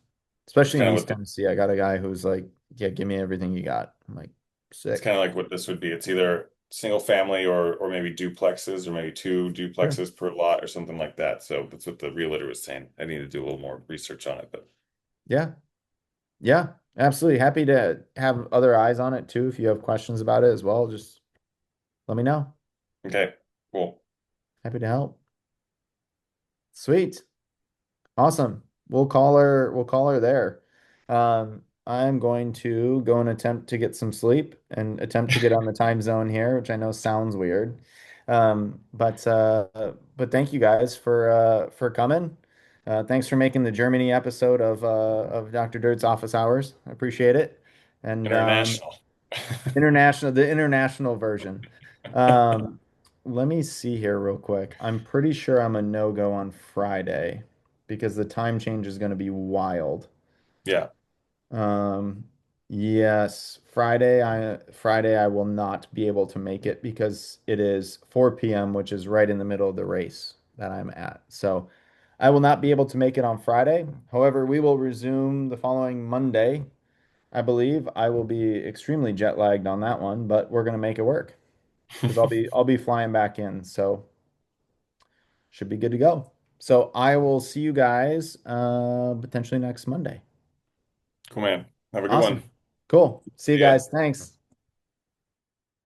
It's especially in kind of East what Tennessee, I got a guy who's like, yeah, give me everything you got. I'm like, it's sick. kind of like what this would be. It's either single family or maybe duplexes or maybe two Sure. duplexes per lot or something like that. So that's what the realtor was saying. I need to do a little more research on it, but Yeah. Yeah. Absolutely. Happy to have other eyes on it too. If you have questions about it as well, just let me know. okay, cool. Happy to help. Sweet. Awesome. We'll call her there. I'm going to go and attempt to get some sleep and attempt to get on the time zone here, which I know sounds weird. But thank you guys for coming. Thanks for making the Germany episode of Dr. Dirt's office hours. I appreciate it. And International. the international version. Um, Let me see here real quick. I'm pretty sure I'm a no-go on Friday because the time change is going to be wild. Yeah. Um, yes, Friday I will not be able to make it because it is 4 p.m., which is right in the middle of the race that I'm at. So I will not be able to make it on Friday. However, we will resume the following Monday. I believe I will be extremely jet lagged on that one, but we're gonna make it work because I'll be flying back in, so should be good to go. So I will see you guys potentially next Monday. Cool, man. Have a good one. Awesome. Cool. See you See ya. guys. Thanks.